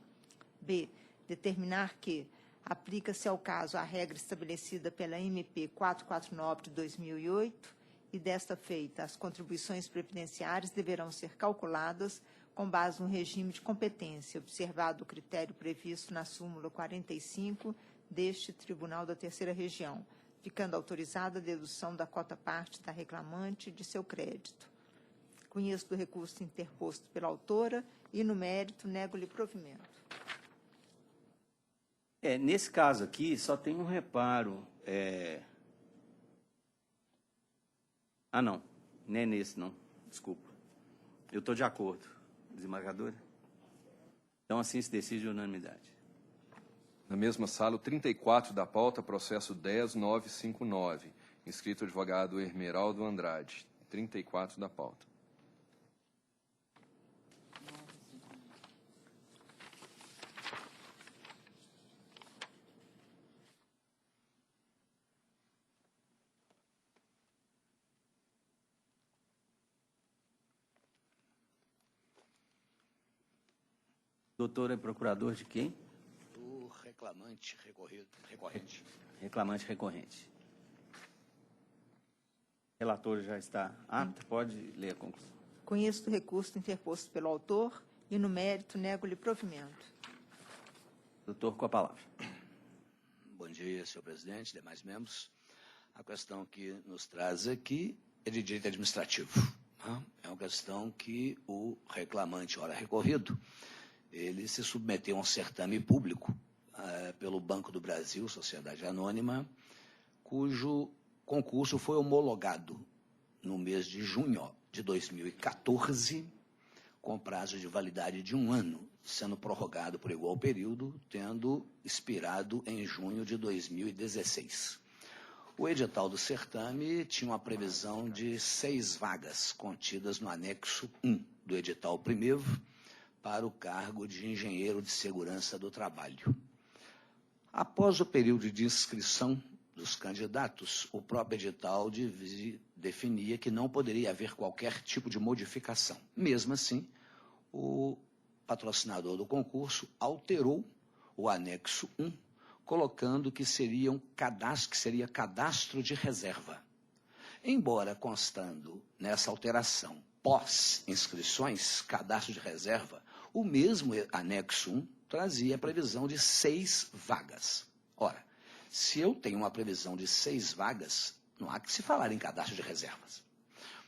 B. Determinar que aplica-se ao caso a regra estabelecida pela MP 449 de 2008 e, desta feita, as contribuições previdenciárias deverão ser calculadas com base no regime de competência, observado o critério previsto na súmula 45 deste Tribunal da Terceira Região, ficando autorizada a dedução da cota-parte da reclamante de seu crédito. Conheço do recurso interposto pela autora e, no mérito, nego-lhe provimento. Nesse caso aqui, só tem um reparo. Não é nesse, não. Desculpa. Eu estou de acordo. Desembargadora? Então, assim se decide unanimidade. Na mesma sala, o 34 da pauta, processo 10959. Inscrito o advogado Hermeraldo Andrade. 34 da pauta. Doutor é procurador de quem? Do reclamante recorrente. Reclamante recorrente. Relator já está apto, pode ler a conclusão. Conheço do recurso interposto pelo autor e, no mérito, nego-lhe provimento. Doutor, com a palavra. Bom dia, senhor presidente, demais membros. A questão que nos traz aqui é de direito administrativo. É uma questão que o reclamante, ora recorrido, ele se submeteu a um certame público pelo Banco do Brasil, Sociedade Anônima, cujo concurso foi homologado no mês de junho de 2014, com prazo de validade de 1 ano, sendo prorrogado por igual período, tendo expirado em junho de 2016. O edital do certame tinha uma previsão de 6 vagas contidas no anexo 1 do edital primeiro, para o cargo de engenheiro de segurança do trabalho. Após o período de inscrição dos candidatos, o próprio edital definia que não poderia haver qualquer tipo de modificação. Mesmo assim, o patrocinador do concurso alterou o anexo 1, colocando que seria cadastro de reserva. Embora constando nessa alteração pós-inscrições, cadastro de reserva, o mesmo anexo 1 trazia a previsão de 6 vagas. Ora, se eu tenho uma previsão de 6 vagas, não há que se falar em cadastro de reservas.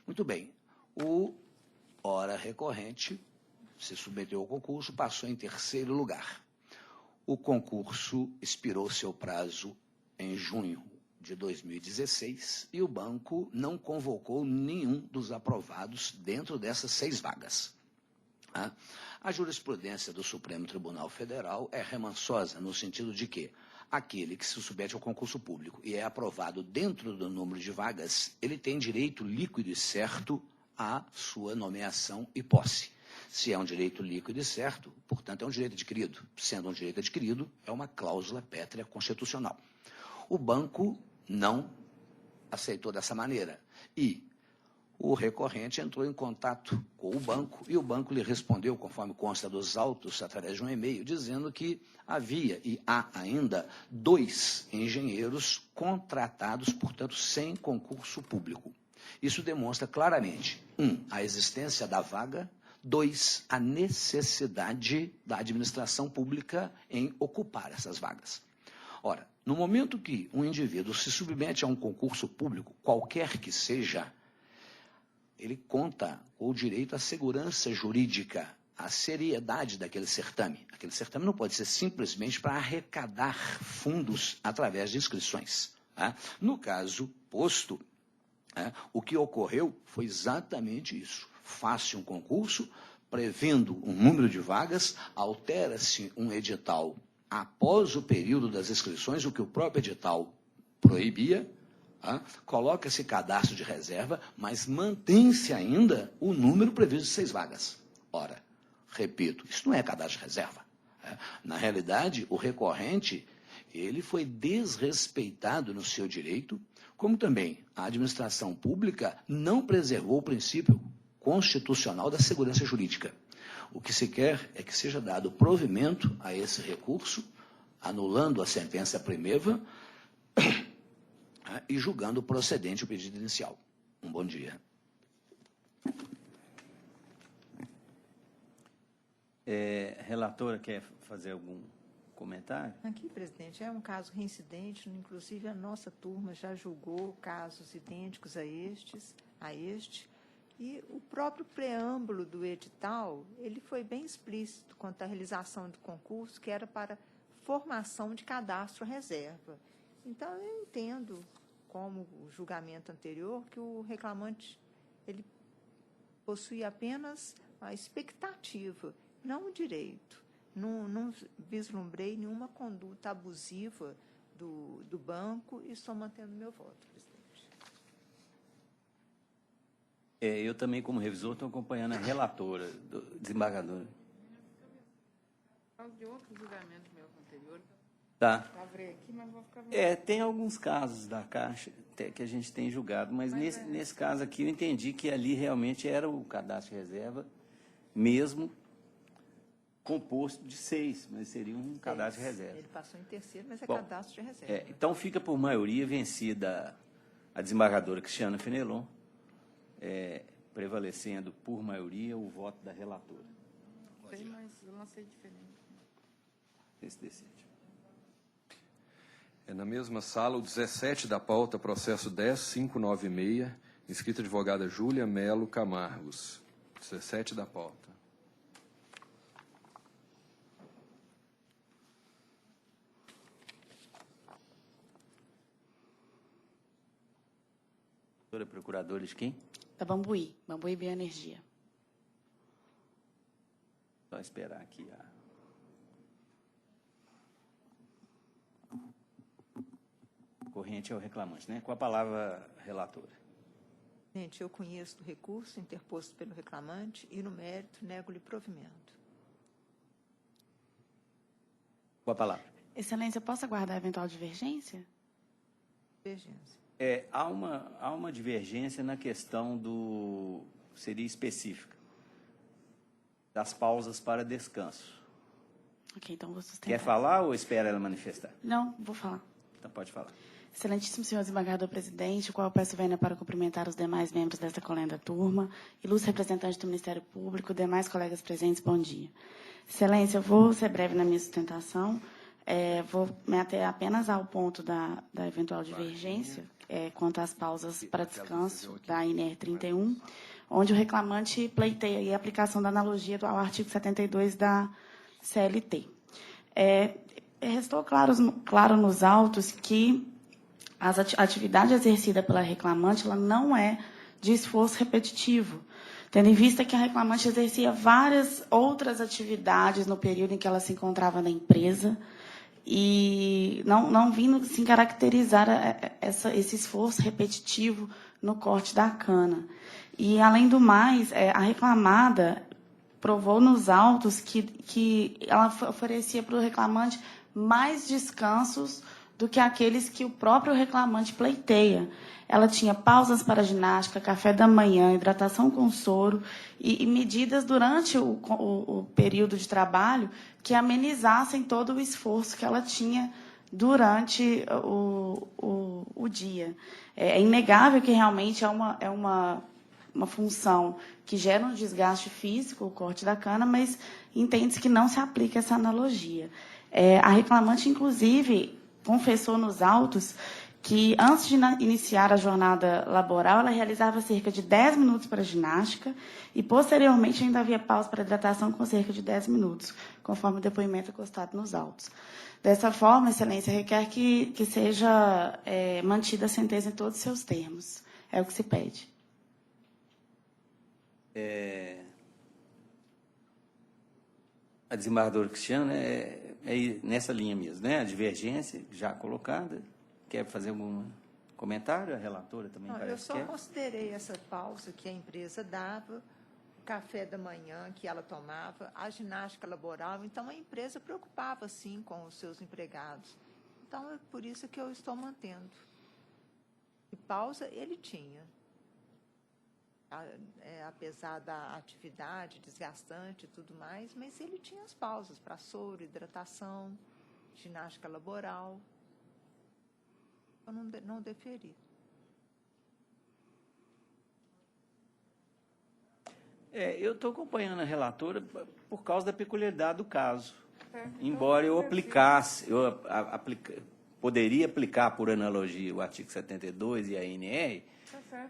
Muito bem, o ora recorrente se submeteu ao concurso, passou em 3º lugar. O concurso expirou seu prazo em junho de 2016 e o banco não convocou nenhum dos aprovados dentro dessas 6 vagas. A jurisprudência do Supremo Tribunal Federal é remansosa no sentido de que aquele que se submete ao concurso público e é aprovado dentro do número de vagas, ele tem direito líquido e certo à sua nomeação e posse. Se é um direito líquido e certo, portanto, é um direito adquirido. Sendo um direito adquirido, é uma cláusula pétrea constitucional. O banco não aceitou dessa maneira e o recorrente entrou em contato com o banco e o banco lhe respondeu, conforme consta dos autos, através de um e-mail, dizendo que havia e há ainda 2 engenheiros contratados, portanto, sem concurso público. Isso demonstra claramente, 1, a existência da vaga, 2, a necessidade da administração pública em ocupar essas vagas. Ora, no momento que um indivíduo se submete a um concurso público, qualquer que seja, ele conta com o direito à segurança jurídica, à seriedade daquele certame. Aquele certame não pode ser simplesmente para arrecadar fundos através de inscrições. No caso posto, o que ocorreu foi exatamente isso. Faz-se um concurso, prevendo um número de vagas, altera-se um edital após o período das inscrições, o que o próprio edital proibia, Coloca esse cadastro de reserva, mas mantém-se ainda o número previsto de 6 vagas. Ora, repito, isso não é cadastro de reserva. Na realidade, o recorrente ele foi desrespeitado no seu direito, como também a administração pública não preservou o princípio constitucional da segurança jurídica. O que se quer é que seja dado provimento a esse recurso, anulando a sentença primeva e julgando procedente o pedido inicial. Um bom dia. Relatora, quer fazer algum comentário? Aqui, presidente, é um caso reincidente, inclusive a nossa turma já julgou casos idênticos a este, e o próprio preâmbulo do edital, ele foi bem explícito quanto à realização do concurso, que era para formação de cadastro reserva. Então, eu entendo, como o julgamento anterior, que o reclamante ele possui apenas a expectativa, não o direito. Não vislumbrei nenhuma conduta abusiva do banco e estou mantendo meu voto, presidente. Eu também, como revisor, estou acompanhando a relatora, desembargadora. Por causa de outro julgamento meu anterior, Tá. lavrei aqui, mas vou ficar... Tem alguns casos da Caixa que a gente tem julgado, mas nesse caso aqui eu entendi que ali realmente era o cadastro de reserva mesmo, composto de 6, mas seria um cadastro de reserva. Ele passou em terceiro, mas é Bom, cadastro de reserva. Então fica por maioria vencida a desembargadora Cristiana Fenelon, prevalecendo por maioria o voto da relatora. Sei, mas eu lancei diferente. Esse decide. Na mesma sala, o 17 da pauta, processo 10596, inscrita advogada Júlia Melo Camargos. 17 da pauta. Doutora Procuradora de quem? Da Bambuí Bioenergia. Só esperar aqui corrente é o reclamante, né? Com a palavra, relatora. Gente, eu conheço do recurso interposto pelo reclamante e, no mérito, nego-lhe provimento. Com a palavra. Excelência, posso aguardar eventual divergência? Divergência. Há uma divergência na questão seria específica, das pausas para descanso. Ok, então vou sustentar. Quer falar ou espera ela manifestar? Não, vou falar. Então pode falar. Excelentíssimo senhor desembargador presidente, o qual eu peço vênia para cumprimentar os demais membros desta colenda turma, ilustre representante do Ministério Público, demais colegas presentes, bom dia. Excelência, eu vou ser breve na minha sustentação, vou me ater apenas ao ponto da eventual divergência, quanto às pausas para descanso da INR 31, onde o reclamante pleiteia aí a aplicação da analogia ao artigo 72 da CLT. Restou claro nos autos que a atividade exercida pela reclamante ela não é de esforço repetitivo, tendo em vista que a reclamante exercia várias outras atividades no período em que ela se encontrava na empresa e não vindo se caracterizar esse esforço repetitivo no corte da cana. E, além do mais, a reclamada provou nos autos que ela oferecia para o reclamante mais descansos do que aqueles que o próprio reclamante pleiteia. Ela tinha pausas para ginástica, café da manhã, hidratação com soro e medidas durante o período de trabalho que amenizassem todo o esforço que ela tinha durante o dia. É inegável que realmente é uma função que gera um desgaste físico, o corte da cana, mas entende-se que não se aplica essa analogia. A reclamante, inclusive, confessou nos autos que, antes de iniciar a jornada laboral, ela realizava cerca de 10 minutos para ginástica e, posteriormente, ainda havia pausa para hidratação com cerca de 10 minutos, conforme o depoimento acostado nos autos. Dessa forma, Excelência, requer que seja mantida a sentença em todos os seus termos. É o que se pede. A desembargadora Cristiana nessa linha mesmo, né? A divergência já colocada. Quer fazer algum Comentário? A relatora também Não, eu parece só que é. considerei essa pausa que a empresa dava, o café da manhã que ela tomava, a ginástica laboral. Então, a empresa preocupava, sim, com os seus empregados. Então, é por isso que eu estou mantendo. E pausa ele tinha. Apesar da atividade desgastante e tudo mais, mas ele tinha as pausas para soro, hidratação, ginástica laboral. Eu não deferi. Eu estou acompanhando a relatora por causa da peculiaridade do caso. Embora eu aplicasse, poderia aplicar por analogia o artigo 72 e a ANR,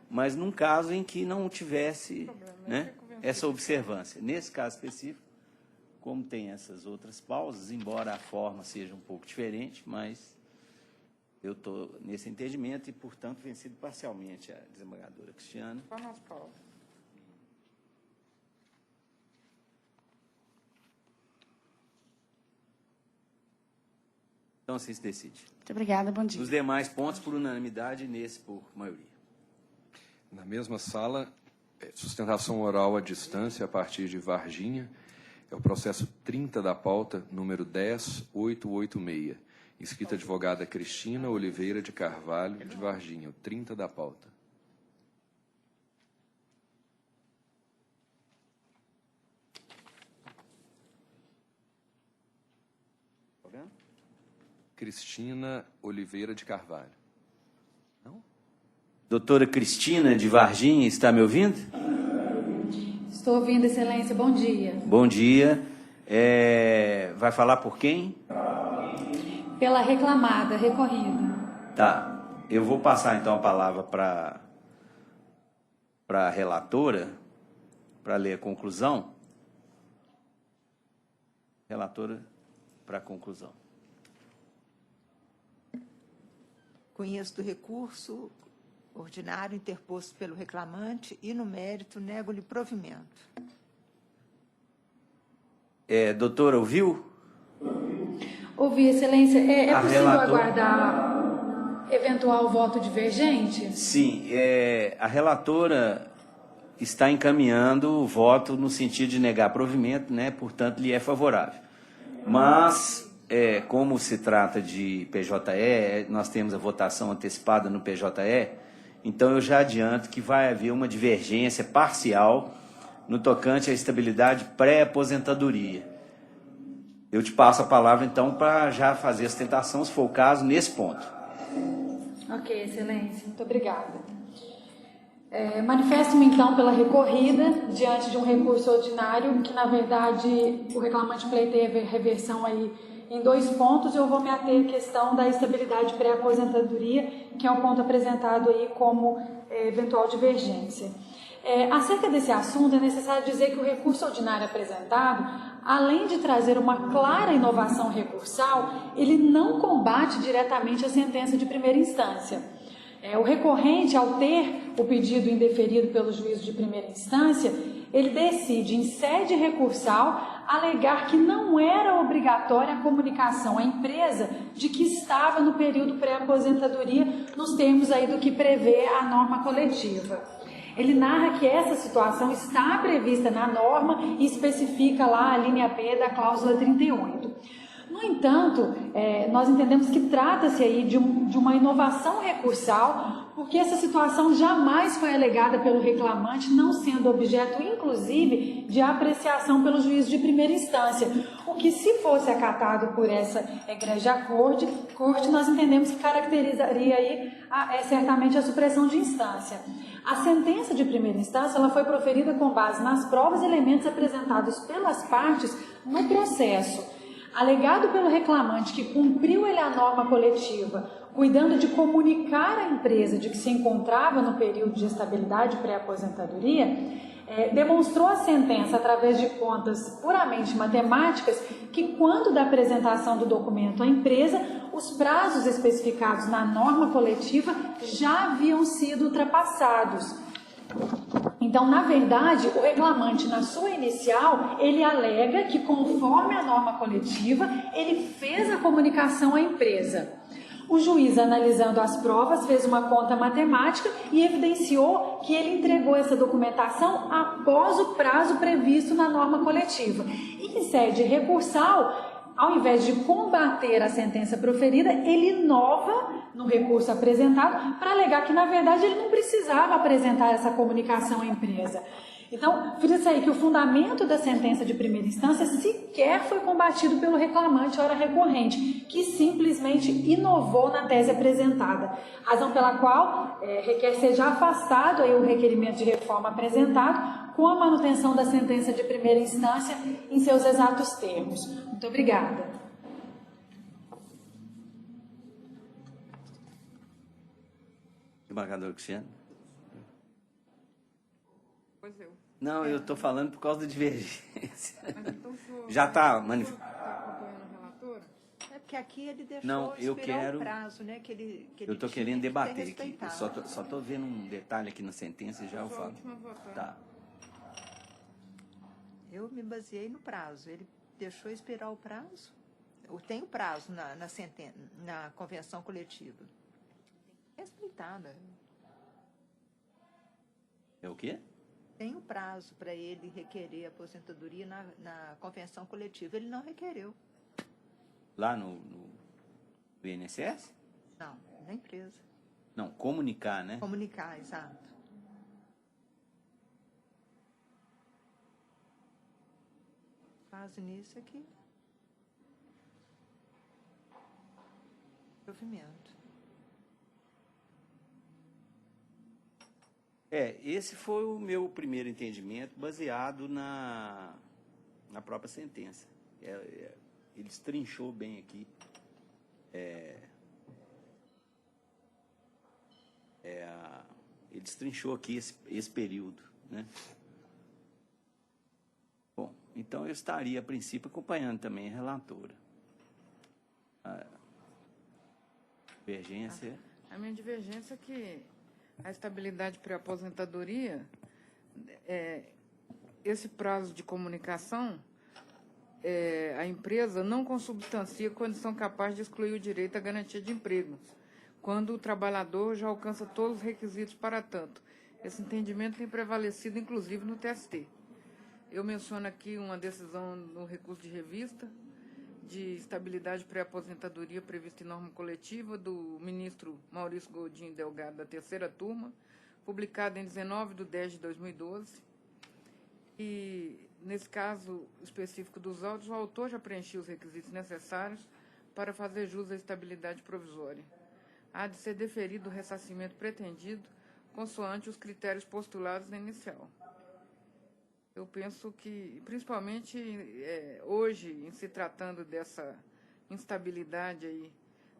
mas num caso em que não tivesse, né, essa observância. Nesse caso específico, como tem essas outras pausas, embora a forma seja um pouco diferente, mas eu estou nesse entendimento e, portanto, vencido parcialmente a desembargadora Cristiana. Só nas pausas. Então, assim se decide. Muito obrigada, bom dia. Os demais pontos por unanimidade, nesse por maioria. Na mesma sala, sustentação oral à distância a partir de Varginha. É o processo 30 da pauta, número 10886. Inscrita advogada Cristina Oliveira de Carvalho, de Varginha. O 30 da pauta. Cristina Oliveira de Carvalho. Não? Doutora Cristina de Varginha, está me ouvindo? Estou ouvindo, Excelência. Bom dia. Bom dia. Vai falar por quem? Pela reclamada, recorrida. Tá. Eu vou passar, então, a palavra para a relatora, para ler a conclusão. Relatora, para a conclusão. Conheço do recurso ordinário interposto pelo reclamante e, no mérito, nego-lhe provimento. Doutora, ouviu? Ouvi, Excelência. É possível relator... aguardar eventual voto divergente? Sim. A relatora está encaminhando o voto no sentido de negar provimento, né? Portanto, lhe é favorável. Mas... como se trata de PJE, nós temos a votação antecipada no PJE, então eu já adianto que vai haver uma divergência parcial no tocante à estabilidade pré-aposentadoria. Eu te passo a palavra, então, para já fazer a sustentação, se for o caso, nesse ponto. Ok, Excelência. Muito obrigada. Manifesto-me, então, pela recorrida, diante de um recurso ordinário, que, na verdade, o reclamante pleiteia reversão aí em 2 pontos. Eu vou me ater à questão da estabilidade pré-aposentadoria, que é o ponto apresentado aí como eventual divergência. Acerca desse assunto, é necessário dizer que o recurso ordinário apresentado, além de trazer uma clara inovação recursal, ele não combate diretamente a sentença de primeira instância. O recorrente, ao ter o pedido indeferido pelo juízo de primeira instância, ele decide, em sede recursal, alegar que não era obrigatória a comunicação à empresa de que estava no período pré-aposentadoria, nos termos aí do que prevê a norma coletiva. Ele narra que essa situação está prevista na norma e especifica lá a linha B da cláusula 38. No entanto, nós entendemos que trata-se aí de uma inovação recursal, porque essa situação jamais foi alegada pelo reclamante, não sendo objeto, inclusive, de apreciação pelo juízo de primeira instância. O que, se fosse acatado por essa egrégia corte, nós entendemos que caracterizaria aí certamente a supressão de instância. A sentença de primeira instância ela foi proferida com base nas provas e elementos apresentados pelas partes no processo. Alegado pelo reclamante que cumpriu ele a norma coletiva, cuidando de comunicar à empresa de que se encontrava no período de estabilidade pré-aposentadoria, demonstrou a sentença, através de contas puramente matemáticas, que quando da apresentação do documento à empresa, os prazos especificados na norma coletiva já haviam sido ultrapassados. Então, na verdade, o reclamante, na sua inicial, ele alega que, conforme a norma coletiva, ele fez a comunicação à empresa. O juiz, analisando as provas, fez uma conta matemática e evidenciou que ele entregou essa documentação após o prazo previsto na norma coletiva. E em sede recursal, ao invés de combater a sentença proferida, ele inova no recurso apresentado para alegar que, na verdade, ele não precisava apresentar essa comunicação à empresa. Então, frisa aí que o fundamento da sentença de primeira instância sequer foi combatido pelo reclamante ora recorrente, que simplesmente inovou na tese apresentada, razão pela qual requer seja afastado aí o requerimento de reforma apresentado com a manutenção da sentença de primeira instância em seus exatos termos. Muito obrigada. Desembargador Cristiano. Pois eu. Não, eu estou falando por causa da divergência. Mas então o senhor Já está acompanhando a relatora? É porque aqui ele deixou Não, eu expirar quero. o prazo, né? Que ele Eu estou tinha querendo que ter debater aqui. Eu respeitado. só estou vendo um detalhe aqui na sentença e já eu Sua falo. última votação. Tá. Eu me baseei no prazo. Ele deixou expirar o prazo? Tem o prazo na convenção coletiva. Respeitada. É o quê? Tem um prazo para ele requerer aposentadoria na convenção coletiva. Ele não requereu. Lá no INSS? Não, na empresa. Não, comunicar, né? Comunicar, exato. Faz nisso aqui. Provimento. Esse foi o meu primeiro entendimento, baseado na própria sentença. Ele destrinchou bem aqui. Ele destrinchou aqui esse período, né? Bom, então eu estaria, a princípio, acompanhando também a relatora. A divergência. A minha divergência é que a estabilidade pré-aposentadoria, esse prazo de comunicação, a empresa não consubstancia condição capaz de excluir o direito à garantia de emprego, quando o trabalhador já alcança todos os requisitos para tanto. Esse entendimento tem prevalecido, inclusive, no TST. Eu menciono aqui uma decisão no recurso de revista de estabilidade pré-aposentadoria prevista em norma coletiva do ministro Maurício Godinho Delgado, da terceira turma, publicada em 19/10/2012. E, nesse caso específico dos autos, o autor já preencheu os requisitos necessários para fazer jus à estabilidade provisória. Há de ser deferido o ressarcimento pretendido, consoante os critérios postulados na inicial. Eu penso que, principalmente hoje, em se tratando dessa instabilidade aí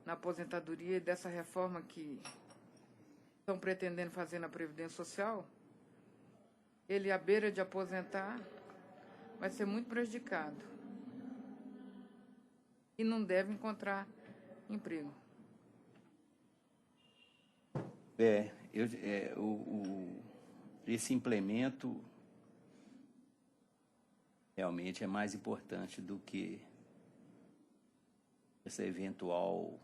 na aposentadoria e dessa reforma que estão pretendendo fazer na Previdência Social, ele, à beira de aposentar, vai ser muito prejudicado e não deve encontrar emprego. Esse implemento realmente é mais importante do que essa eventual...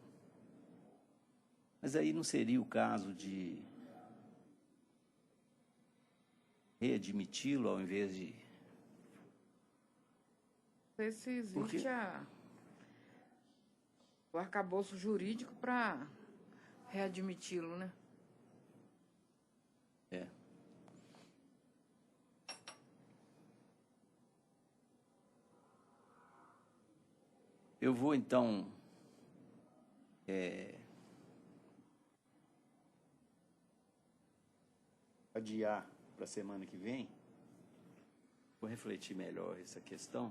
Mas aí não seria o caso de readmiti-lo ao invés de... Não sei se existe o arcabouço jurídico para readmiti-lo, né? Eu vou, então, adiar para a semana que vem. Vou refletir melhor essa questão.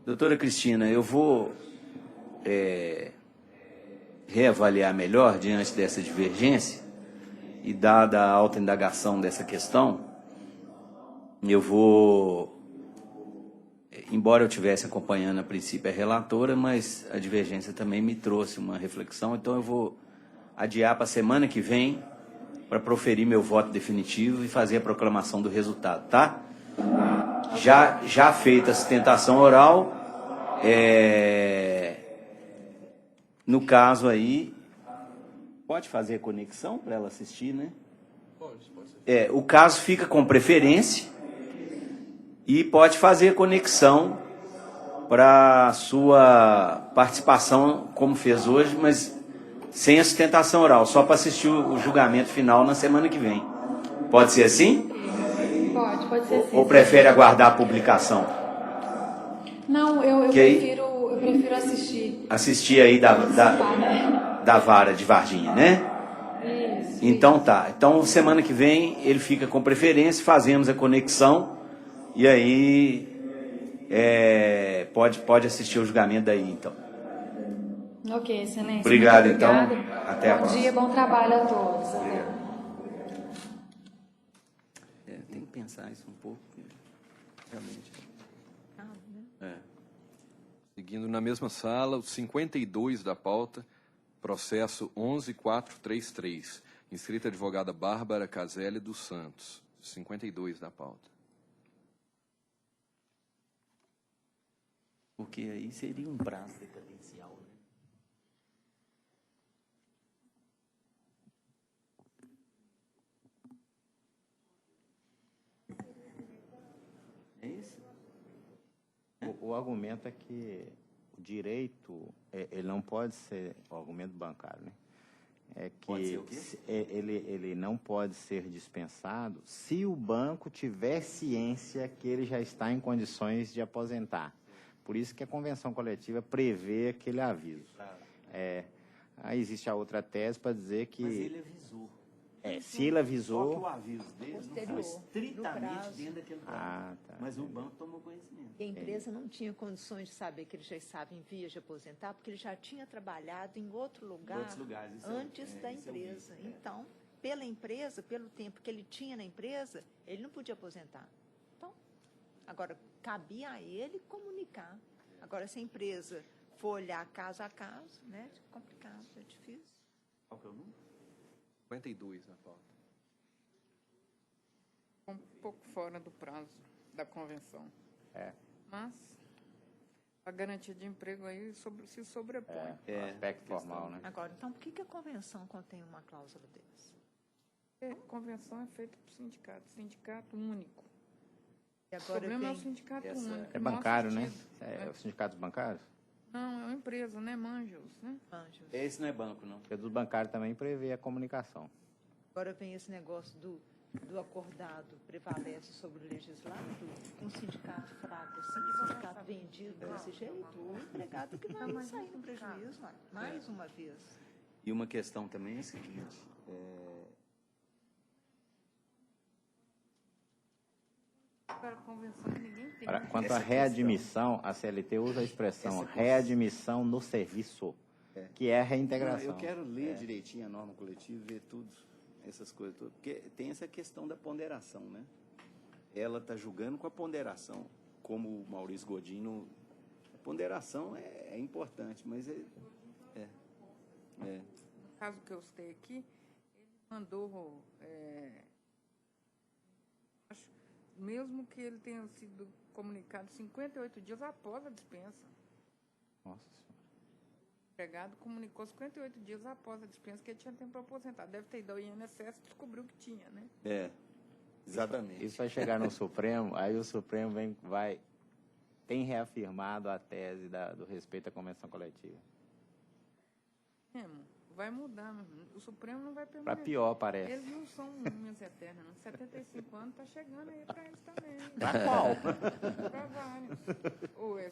Doutora Cristina, eu vou reavaliar melhor diante dessa divergência e dada a alta indagação dessa questão, eu vou, embora eu estivesse acompanhando a princípio a relatora, mas a divergência também me trouxe uma reflexão, então eu vou adiar para a semana que vem para proferir meu voto definitivo e fazer a proclamação do resultado, tá? Já feita a sustentação oral, no caso aí, pode fazer a conexão para ela assistir, né? Pode ser. O caso fica com preferência e pode fazer a conexão para sua participação, como fez hoje, mas sem a sustentação oral, só para assistir o julgamento final na semana que vem. Pode ser assim? Pode ser assim. Ou prefere aguardar a publicação? Não, eu prefiro assistir. Assistir aí da vara de Varginha, né? Isso. Então tá. Então semana que vem ele fica com preferência, fazemos a conexão e aí pode assistir o julgamento daí, então. Ok, excelente. Obrigado, muito então. obrigada. Até a próxima. Bom dia, bom trabalho a todos. Até. Tem que pensar isso um pouco, realmente. Seguindo na mesma sala, o 52 da pauta, processo 11.433. Inscrita a advogada Bárbara Caselli dos Santos. 52 da pauta. Porque aí seria um prazo decadencial, né? É isso? O argumento é que o direito, ele não pode ser, o argumento bancário, né? É que Pode ser o quê? ele não pode ser dispensado se o banco tiver ciência que ele já está em condições de aposentar. Por isso que a convenção coletiva prevê aquele aviso. Claro. Aí existe a outra tese para dizer que... Mas ele avisou. Se ele avisou... Só que o aviso dele não foi estritamente dentro daquele prazo. Tá. Mas o banco tomou conhecimento. E a empresa não tinha condições de saber que ele já estava em vias de aposentar, porque ele já tinha trabalhado em outro lugar Outros lugares, isso antes da isso eu vi. empresa. Então, pela empresa, pelo tempo que ele tinha na empresa, ele não podia aposentar. Então, agora, cabia a ele comunicar. Agora, se a empresa for olhar caso a caso, né, é complicado, é difícil. Qual que é o número? 52 na pauta. Um pouco fora do prazo da convenção. Mas a garantia de emprego aí se sobrepõe. Aspecto formal, né? Agora, então, por que a convenção contém uma cláusula dessa? A convenção é feita por sindicato único. E O agora problema é o sindicato único. É bancário, né? É os sindicatos bancários? Não, é uma empresa, né? Manjos, né? Manjos. Esse não é banco, não. Porque dos bancários também prevê a comunicação. Agora vem esse negócio do acordado prevalece sobre o legislado, um sindicato fraco, assim, um sindicato vendido desse jeito, o empregado que vai sair no prejuízo, mais uma vez. E uma questão também é a seguinte, Para a convenção ninguém tem. Quanto à readmissão, a CLT usa a expressão readmissão no serviço, que é a reintegração. Eu quero ler direitinho a norma coletiva, ver tudo, essas coisas todas, porque tem essa questão da ponderação, né? Ela está julgando com a ponderação, como o Maurício Godinho. A ponderação é importante, mas No caso que eu citei aqui, ele mandou, mesmo que ele tenha sido comunicado 58 dias após a dispensa. Nossa Senhora. O empregado comunicou 58 dias após a dispensa que ele tinha tempo para aposentar. Deve ter ido ao INSS e descobriu que tinha, né? Exatamente. Isso vai chegar no Supremo, aí o Supremo tem reafirmado a tese do respeito à convenção coletiva. Vai mudar, o Supremo não vai permanecer. Para pior, parece. Eles não são minhas eternas, não. 75 anos está chegando aí para eles também. Para qual? Para vários.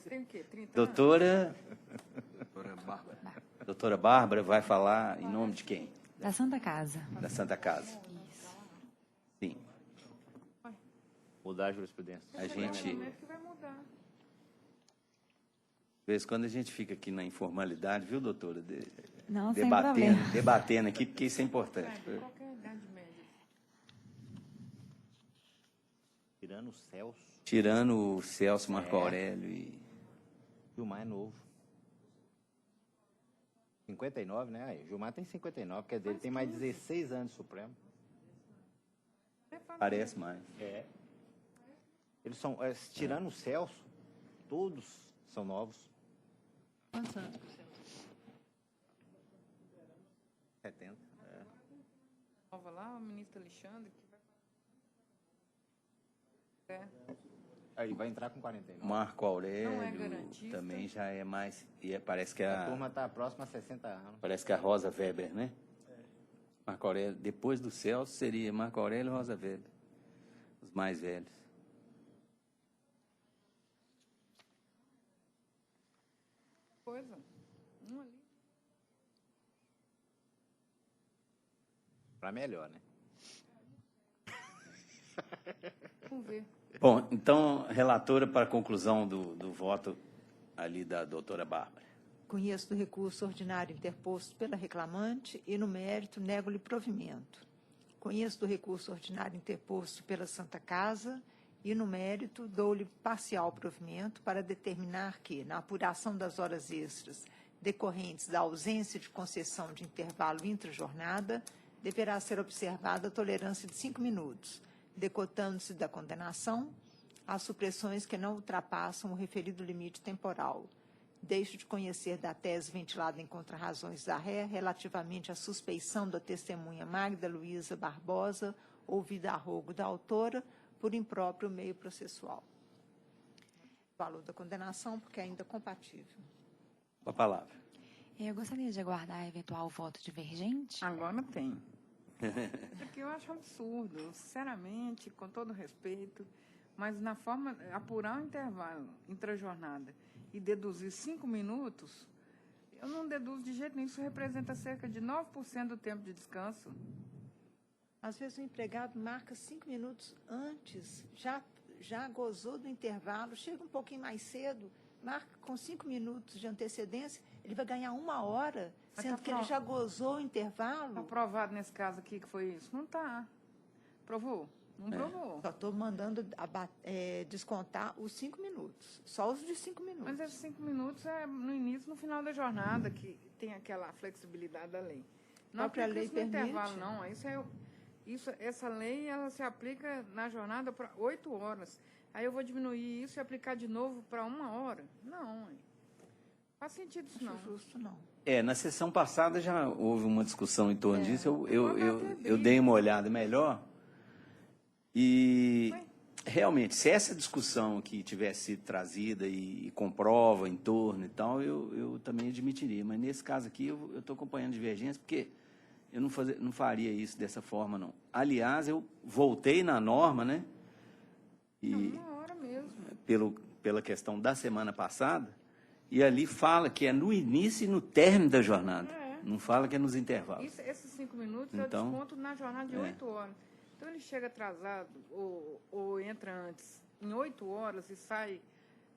Você tem o quê? 30 Doutora Bárbara. Doutora Bárbara vai falar em nome de quem? Da Santa Casa. Da Santa Casa. Sim. Mudar a jurisprudência. A gente... que vai mudar. De vez em quando a gente fica aqui na informalidade, viu, doutora? Não, sem problema. Debatendo aqui, porque isso é importante. Qualquer idade média. Tirando o Celso. Tirando o Celso, Marco Aurélio e... Gilmar é novo. 59, né? Aí, Gilmar tem 59, quer dizer, ele tem mais 16 anos de Supremo. Parece mais. Eles são, tirando o Celso, todos são novos. Quantos anos? 70. Nova lá, o ministro Alexandre, que vai... Aí vai entrar com 49. Marco Aurélio Não é garantista. também já é mais... E parece que A turma está próxima a 60 anos. Parece que a Rosa Weber, né? Marco Aurélio, depois do Celso, seria Marco Aurélio e Rosa Weber. Os mais velhos. Coisa. Ali. Para melhor, né? Vamos ver. Bom, então, relatora para a conclusão do voto ali da doutora Bárbara. Conheço do recurso ordinário interposto pela reclamante e, no mérito, nego-lhe provimento. Conheço do recurso ordinário interposto pela Santa Casa e, no mérito, dou-lhe parcial provimento para determinar que, na apuração das horas extras decorrentes da ausência de concessão de intervalo intrajornada, deverá ser observada a tolerância de 5 minutos, decotando-se da condenação as supressões que não ultrapassam o referido limite temporal. Deixo de conhecer da tese ventilada em contrarrazões da ré relativamente à suspeição da testemunha Magda Luísa Barbosa, ouvida a rogo da autora, por impróprio meio processual. Valor da condenação, porque é ainda compatível. Com a palavra. Eu gostaria de aguardar eventual voto divergente. Agora tem. Isso aqui eu acho absurdo, sinceramente, com todo respeito, mas na forma, apurar um intervalo intrajornada e deduzir 5 minutos, eu não deduzo de jeito nenhum, isso representa cerca de 9% do tempo de descanso. Às vezes o empregado marca 5 minutos antes, já gozou do intervalo, chega um pouquinho mais cedo, marca com 5 minutos de antecedência, ele vai ganhar 1 hora, sendo que ele já gozou o intervalo. Está provado nesse caso aqui que foi isso? Não está. Provou? Não provou. Só estou mandando descontar os 5 minutos, só os de 5 minutos. Mas esses 5 minutos é no início e no final da jornada, que tem aquela flexibilidade da lei. Não própria aplica lei isso no permite. intervalo, não. Essa lei ela se aplica na jornada para 8 horas. Aí eu vou diminuir isso e aplicar de novo para 1 hora? Não, faz sentido isso não. Justo não. Na sessão passada já houve uma discussão em torno disso, eu dei uma olhada melhor e realmente, se essa discussão aqui tivesse sido trazida e comprova em torno e tal, eu também admitiria, mas nesse caso aqui eu estou acompanhando divergência porque eu não faria isso dessa forma, não. Aliás, eu voltei na norma, né? E 1 hora mesmo. Pela questão da semana passada, e ali fala que é no início e no término da jornada. Não fala que é nos intervalos. Esses 5 minutos Então, eu desconto na jornada de 8 horas. Então, ele chega atrasado ou entra antes em 8 horas e sai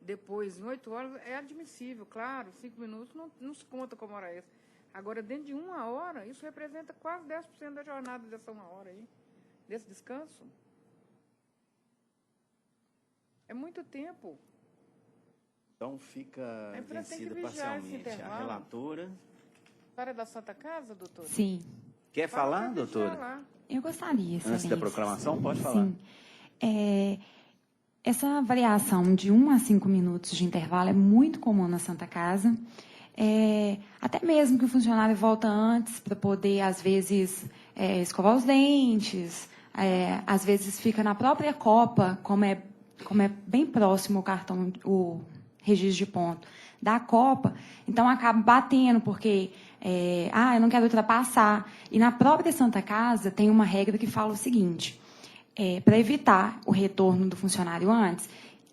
depois em 8 horas, é admissível, claro. 5 minutos não se conta como hora extra. Agora, dentro de 1 hora, isso representa quase 10% da jornada dessa 1 hora aí, desse descanso. É muito tempo. Então, fica Tem que vencida vigiar esse parcialmente. A intervalo. relatora... Para da Santa Casa, doutora? Sim. Quer falar, vigiar doutora? lá. Eu gostaria, Antes da Excelência. proclamação, pode falar. Sim. Essa variação de 1 a 5 minutos de intervalo é muito comum na Santa Casa. Até mesmo que o funcionário volta antes para poder, às vezes, escovar os dentes, às vezes fica na própria copa, como é bem próximo o registro de ponto da copa, então acaba batendo, porque eu não quero ultrapassar. E na própria Santa Casa tem uma regra que fala o seguinte, para evitar o retorno do funcionário antes,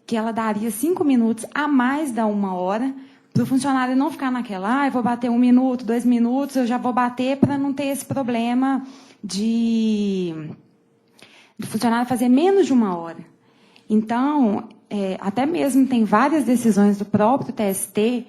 que ela daria 5 minutos a mais da 1 hora, para o funcionário não ficar naquela, eu vou bater 1 minuto, 2 minutos, eu já vou bater para não ter esse problema de funcionário fazer menos de 1 hora. Então, até mesmo tem várias decisões do próprio TST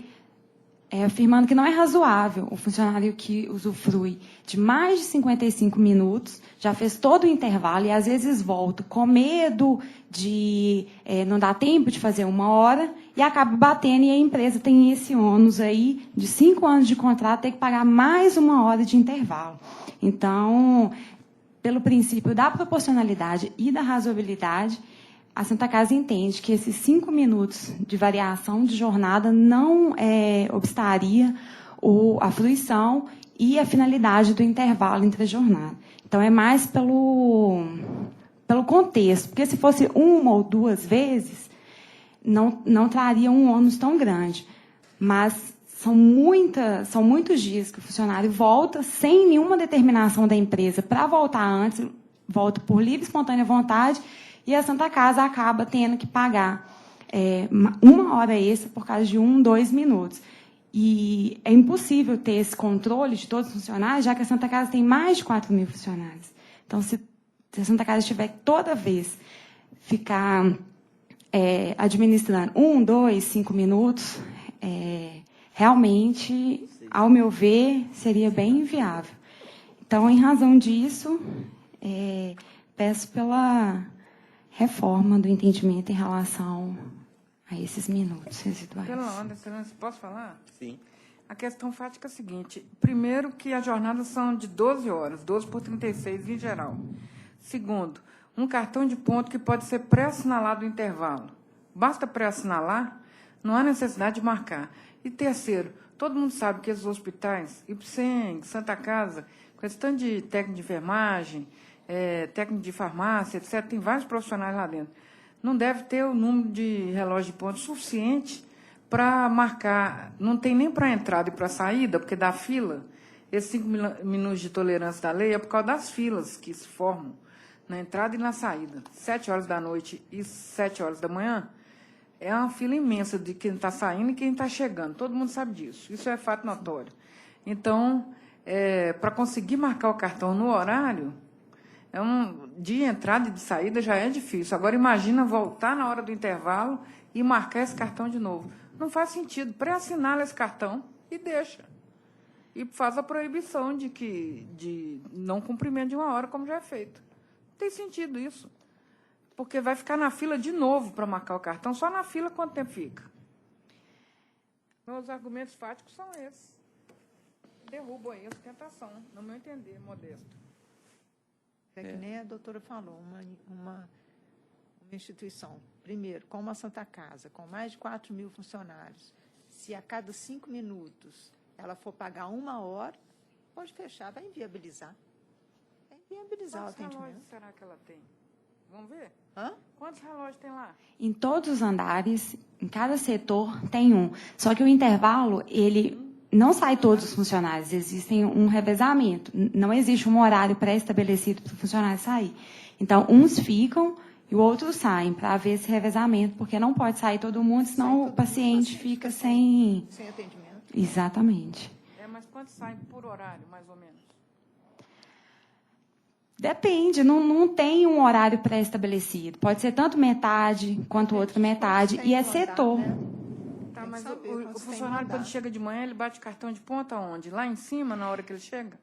afirmando que não é razoável o funcionário que usufrui de mais de 55 minutos, já fez todo o intervalo e às vezes volta com medo de não dar tempo de fazer 1 hora e acaba batendo, e a empresa tem esse ônus aí de 5 anos de contrato, ter que pagar mais 1 hora de intervalo. Então, pelo princípio da proporcionalidade e da razoabilidade, a Santa Casa entende que esses 5 minutos de variação de jornada não obstaria a fruição e a finalidade do intervalo entre a jornada. Então, é mais pelo contexto, porque se fosse 1 ou 2 vezes, não traria um ônus tão grande. Mas são muitos dias que o funcionário volta sem nenhuma determinação da empresa para voltar antes, volta por livre e espontânea vontade, e a Santa Casa acaba tendo que pagar 1 hora extra por causa de 1, 2 minutos. E é impossível ter esse controle de todos os funcionários, já que a Santa Casa tem mais de 4.000 funcionários. Então, se a Santa Casa tiver que toda vez ficar administrando 1, 2, 5 minutos, realmente, ao meu ver, seria bem inviável. Então, em razão disso, peço pela reforma do entendimento em relação a esses minutos residuais. Pela ordem, excelência, posso falar? Sim. A questão fática é a seguinte. Primeiro, que as jornadas são de 12 horas, 12 por 36 em geral. Segundo, um cartão de ponto que pode ser pré-assinalado no intervalo. Basta pré-assinalar, não há necessidade de marcar. E terceiro, todo mundo sabe que esses hospitais, Ipsen, Santa Casa, questão de técnico de enfermagem, técnico de farmácia, etc., tem vários profissionais lá dentro. Não deve ter o número de relógio de ponto suficiente para marcar, não tem nem para a entrada e para a saída, porque dá fila. Esses 5 minutos de tolerância da lei é por causa das filas que se formam na entrada e na saída. 7 horas da noite e 7 horas da manhã, é uma fila imensa de quem está saindo e quem está chegando. Todo mundo sabe disso. Isso é fato notório. Então, para conseguir marcar o cartão no horário, de entrada e de saída já é difícil. Agora, imagina voltar na hora do intervalo e marcar esse cartão de novo. Não faz sentido. Pré-assinala esse cartão e deixa. E faz a proibição de não cumprimento de 1 hora, como já é feito. Não tem sentido isso. Porque vai ficar na fila de novo para marcar o cartão. Só na fila, quanto tempo fica? Meus argumentos fáticos são esses. Derrubam aí a sustentação, no meu entender, modesto. É que nem a doutora falou, uma instituição, primeiro, como a Santa Casa, com mais de 4.000 funcionários, se a cada 5 minutos ela for pagar 1 hora, pode fechar, vai inviabilizar. Vai inviabilizar o atendimento. Quantos relógios será que ela tem? Vamos ver? Quantos relógios tem lá? Em todos os andares, em cada setor, tem um. Só que o intervalo, ele não sai todos os funcionários, existem um revezamento. Não existe um horário pré-estabelecido para o funcionário sair. Então, uns ficam e outros saem para haver esse revezamento, porque não pode sair todo mundo, senão o paciente fica sem atendimento. Exatamente. Mas quantos saem por horário, mais ou menos? Depende, não tem um horário pré-estabelecido. Pode ser tanto metade quanto outra metade, e é setor. Tá, mas o funcionário, quando chega de manhã, ele bate cartão de ponta onde? Lá em cima, na hora que ele chega?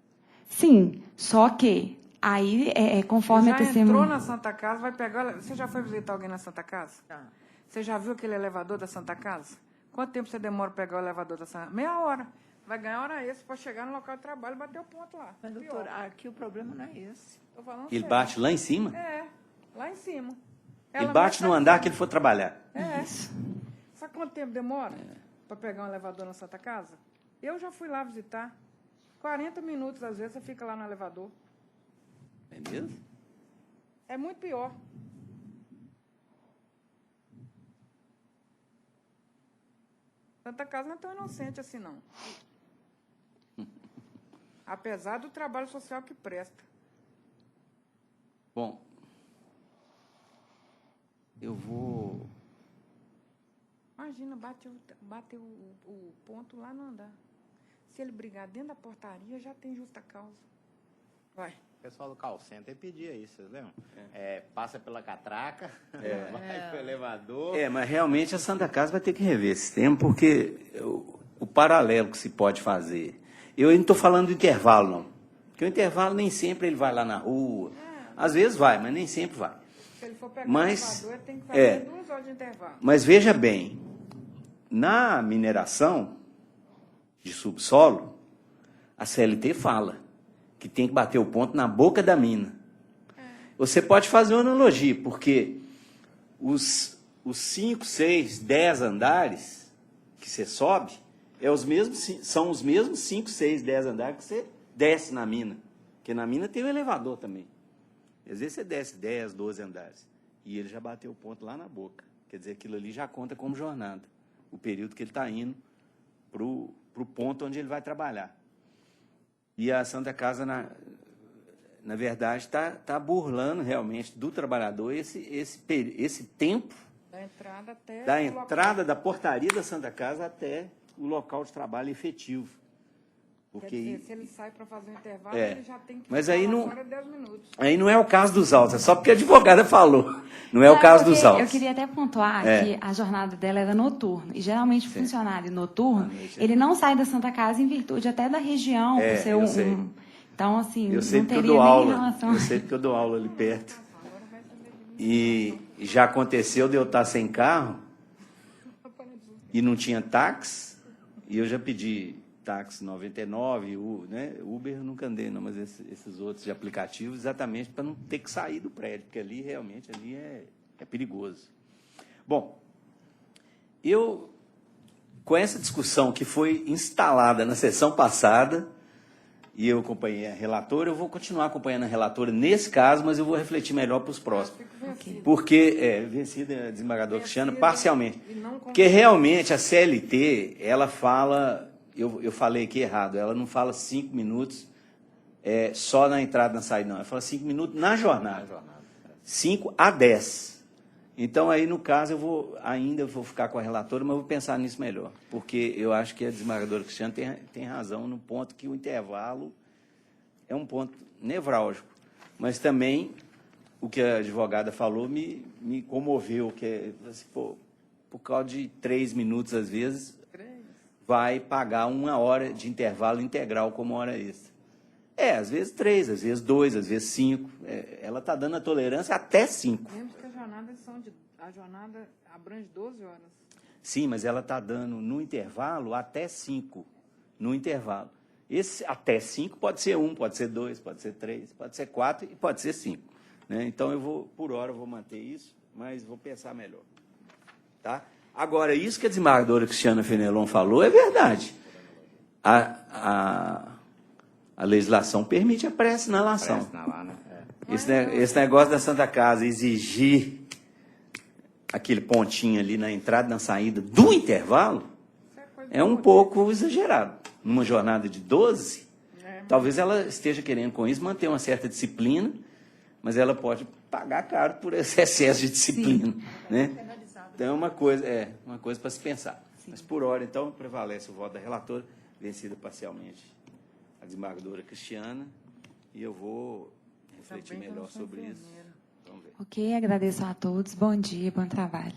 Sim, só que aí, conforme a testemunha... Entrou na Santa Casa, vai pegar... Você já foi visitar alguém na Santa Casa? Você já viu aquele elevador da Santa Casa? Quanto tempo você demora para pegar o elevador da Santa Casa? Meia hora. Vai ganhar hora extra para chegar no local de trabalho e bater o ponto lá. Mas, doutora, aqui o problema não é esse. Tô falando Ele sério. bate lá em cima? Lá em cima. Ele bate no andar que ele for trabalhar. Sabe quanto tempo demora para pegar um elevador na Santa Casa? Eu já fui lá visitar. 40 minutos, às vezes, você fica lá no elevador. É mesmo? É muito pior. Santa Casa não é tão inocente assim, não. Apesar do trabalho social que presta. Bom, eu vou... Imagina, bater o ponto lá no andar. Se ele brigar dentro da portaria, já tem justa causa. Vai. O pessoal do call center pedia isso, vocês lembram? Passa pela catraca, vai pro elevador. Mas realmente a Santa Casa vai ter que rever esse tema, porque o paralelo que se pode fazer... Eu não estou falando do intervalo, não. Porque o intervalo nem sempre ele vai lá na rua. Às vezes vai, mas nem sempre vai. Se ele for pegar o elevador, ele tem que fazer 2 horas de intervalo. Mas veja bem, na mineração de subsolo, a CLT fala que tem que bater o ponto na boca da mina. Você pode fazer uma analogia, porque os 5, 6, 10 andares que você sobe são os mesmos 5, 6, 10 andares que você desce na mina. Porque na mina tem um elevador também. Às vezes você desce 10, 12 andares. E ele já bateu o ponto lá na boca. Quer dizer, aquilo ali já conta como jornada. O período que ele está indo para o ponto onde ele vai trabalhar. E a Santa Casa, na verdade, está burlando realmente do trabalhador esse tempo da entrada da portaria da Santa Casa até o local de trabalho efetivo. Porque quer dizer, se ele sai para fazer um intervalo, É. ele já tem que Mas ficar aí lá não- fora 10 minutos. aí não é o caso dos autos, é só porque a advogada falou. Não é o caso dos porque autos. Eu queria até pontuar que a jornada dela era noturna. E geralmente o funcionário noturno, ele não sai da Santa Casa em virtude até da região, por ser eu sei. Então, assim, Eu sei não porque eu teria dou nem aula. relação. Eu sei porque eu dou aula ali perto. E já aconteceu de eu estar sem carro e não tinha táxi, e eu já pedi táxi 99, né? Uber eu nunca andei, não, mas esses outros de aplicativos, exatamente para não ter que sair do prédio, porque ali realmente é perigoso. Bom, com essa discussão que foi instalada na sessão passada, e eu acompanhei a relatora, eu vou continuar acompanhando a relatora nesse caso, mas eu vou refletir melhor para os próximos. Porque, vencida a desembargadora Cristiana, parcialmente. Porque realmente a CLT, ela fala, eu falei aqui errado, ela não fala 5 minutos só na entrada e na saída, não. Ela fala 5 minutos na jornada. 5 a 10. Então, aí, no caso, eu vou ficar com a relatora, mas eu vou pensar nisso melhor. Porque eu acho que a desembargadora Cristiana tem razão no ponto que o intervalo é um ponto nevrálgico. Mas também, o que a advogada falou me comoveu, que é, assim, por causa de 3 minutos, às vezes, vai pagar 1 hora de intervalo integral como hora extra. Às vezes 3, às vezes 2, às vezes 5. Ela está dando a tolerância até 5. Lembra que a jornada abrange 12 horas. Sim, mas ela está dando no intervalo até 5. No intervalo. Esse até 5 pode ser 1, pode ser 2, pode ser 3, pode ser 4 e pode ser 5. Né? Então, por hora, eu vou manter isso, mas vou pensar melhor. Tá? Agora, isso que a desembargadora Cristiana Fenelon falou é verdade. A legislação permite a pré-assinalação. Esse negócio da Santa Casa exigir aquele pontinho ali na entrada e na saída do intervalo é um pouco exagerado. Numa jornada de 12, talvez ela esteja querendo com isso manter uma certa disciplina, mas ela pode pagar caro por esse excesso de disciplina. Né? Então é uma coisa para se pensar. Mas por hora, então, prevalece o voto da relatora, vencida parcialmente a desembargadora Cristiana, e eu vou refletir melhor sobre isso. Vamos ver. Ok, agradeço a todos. Bom dia, bom trabalho.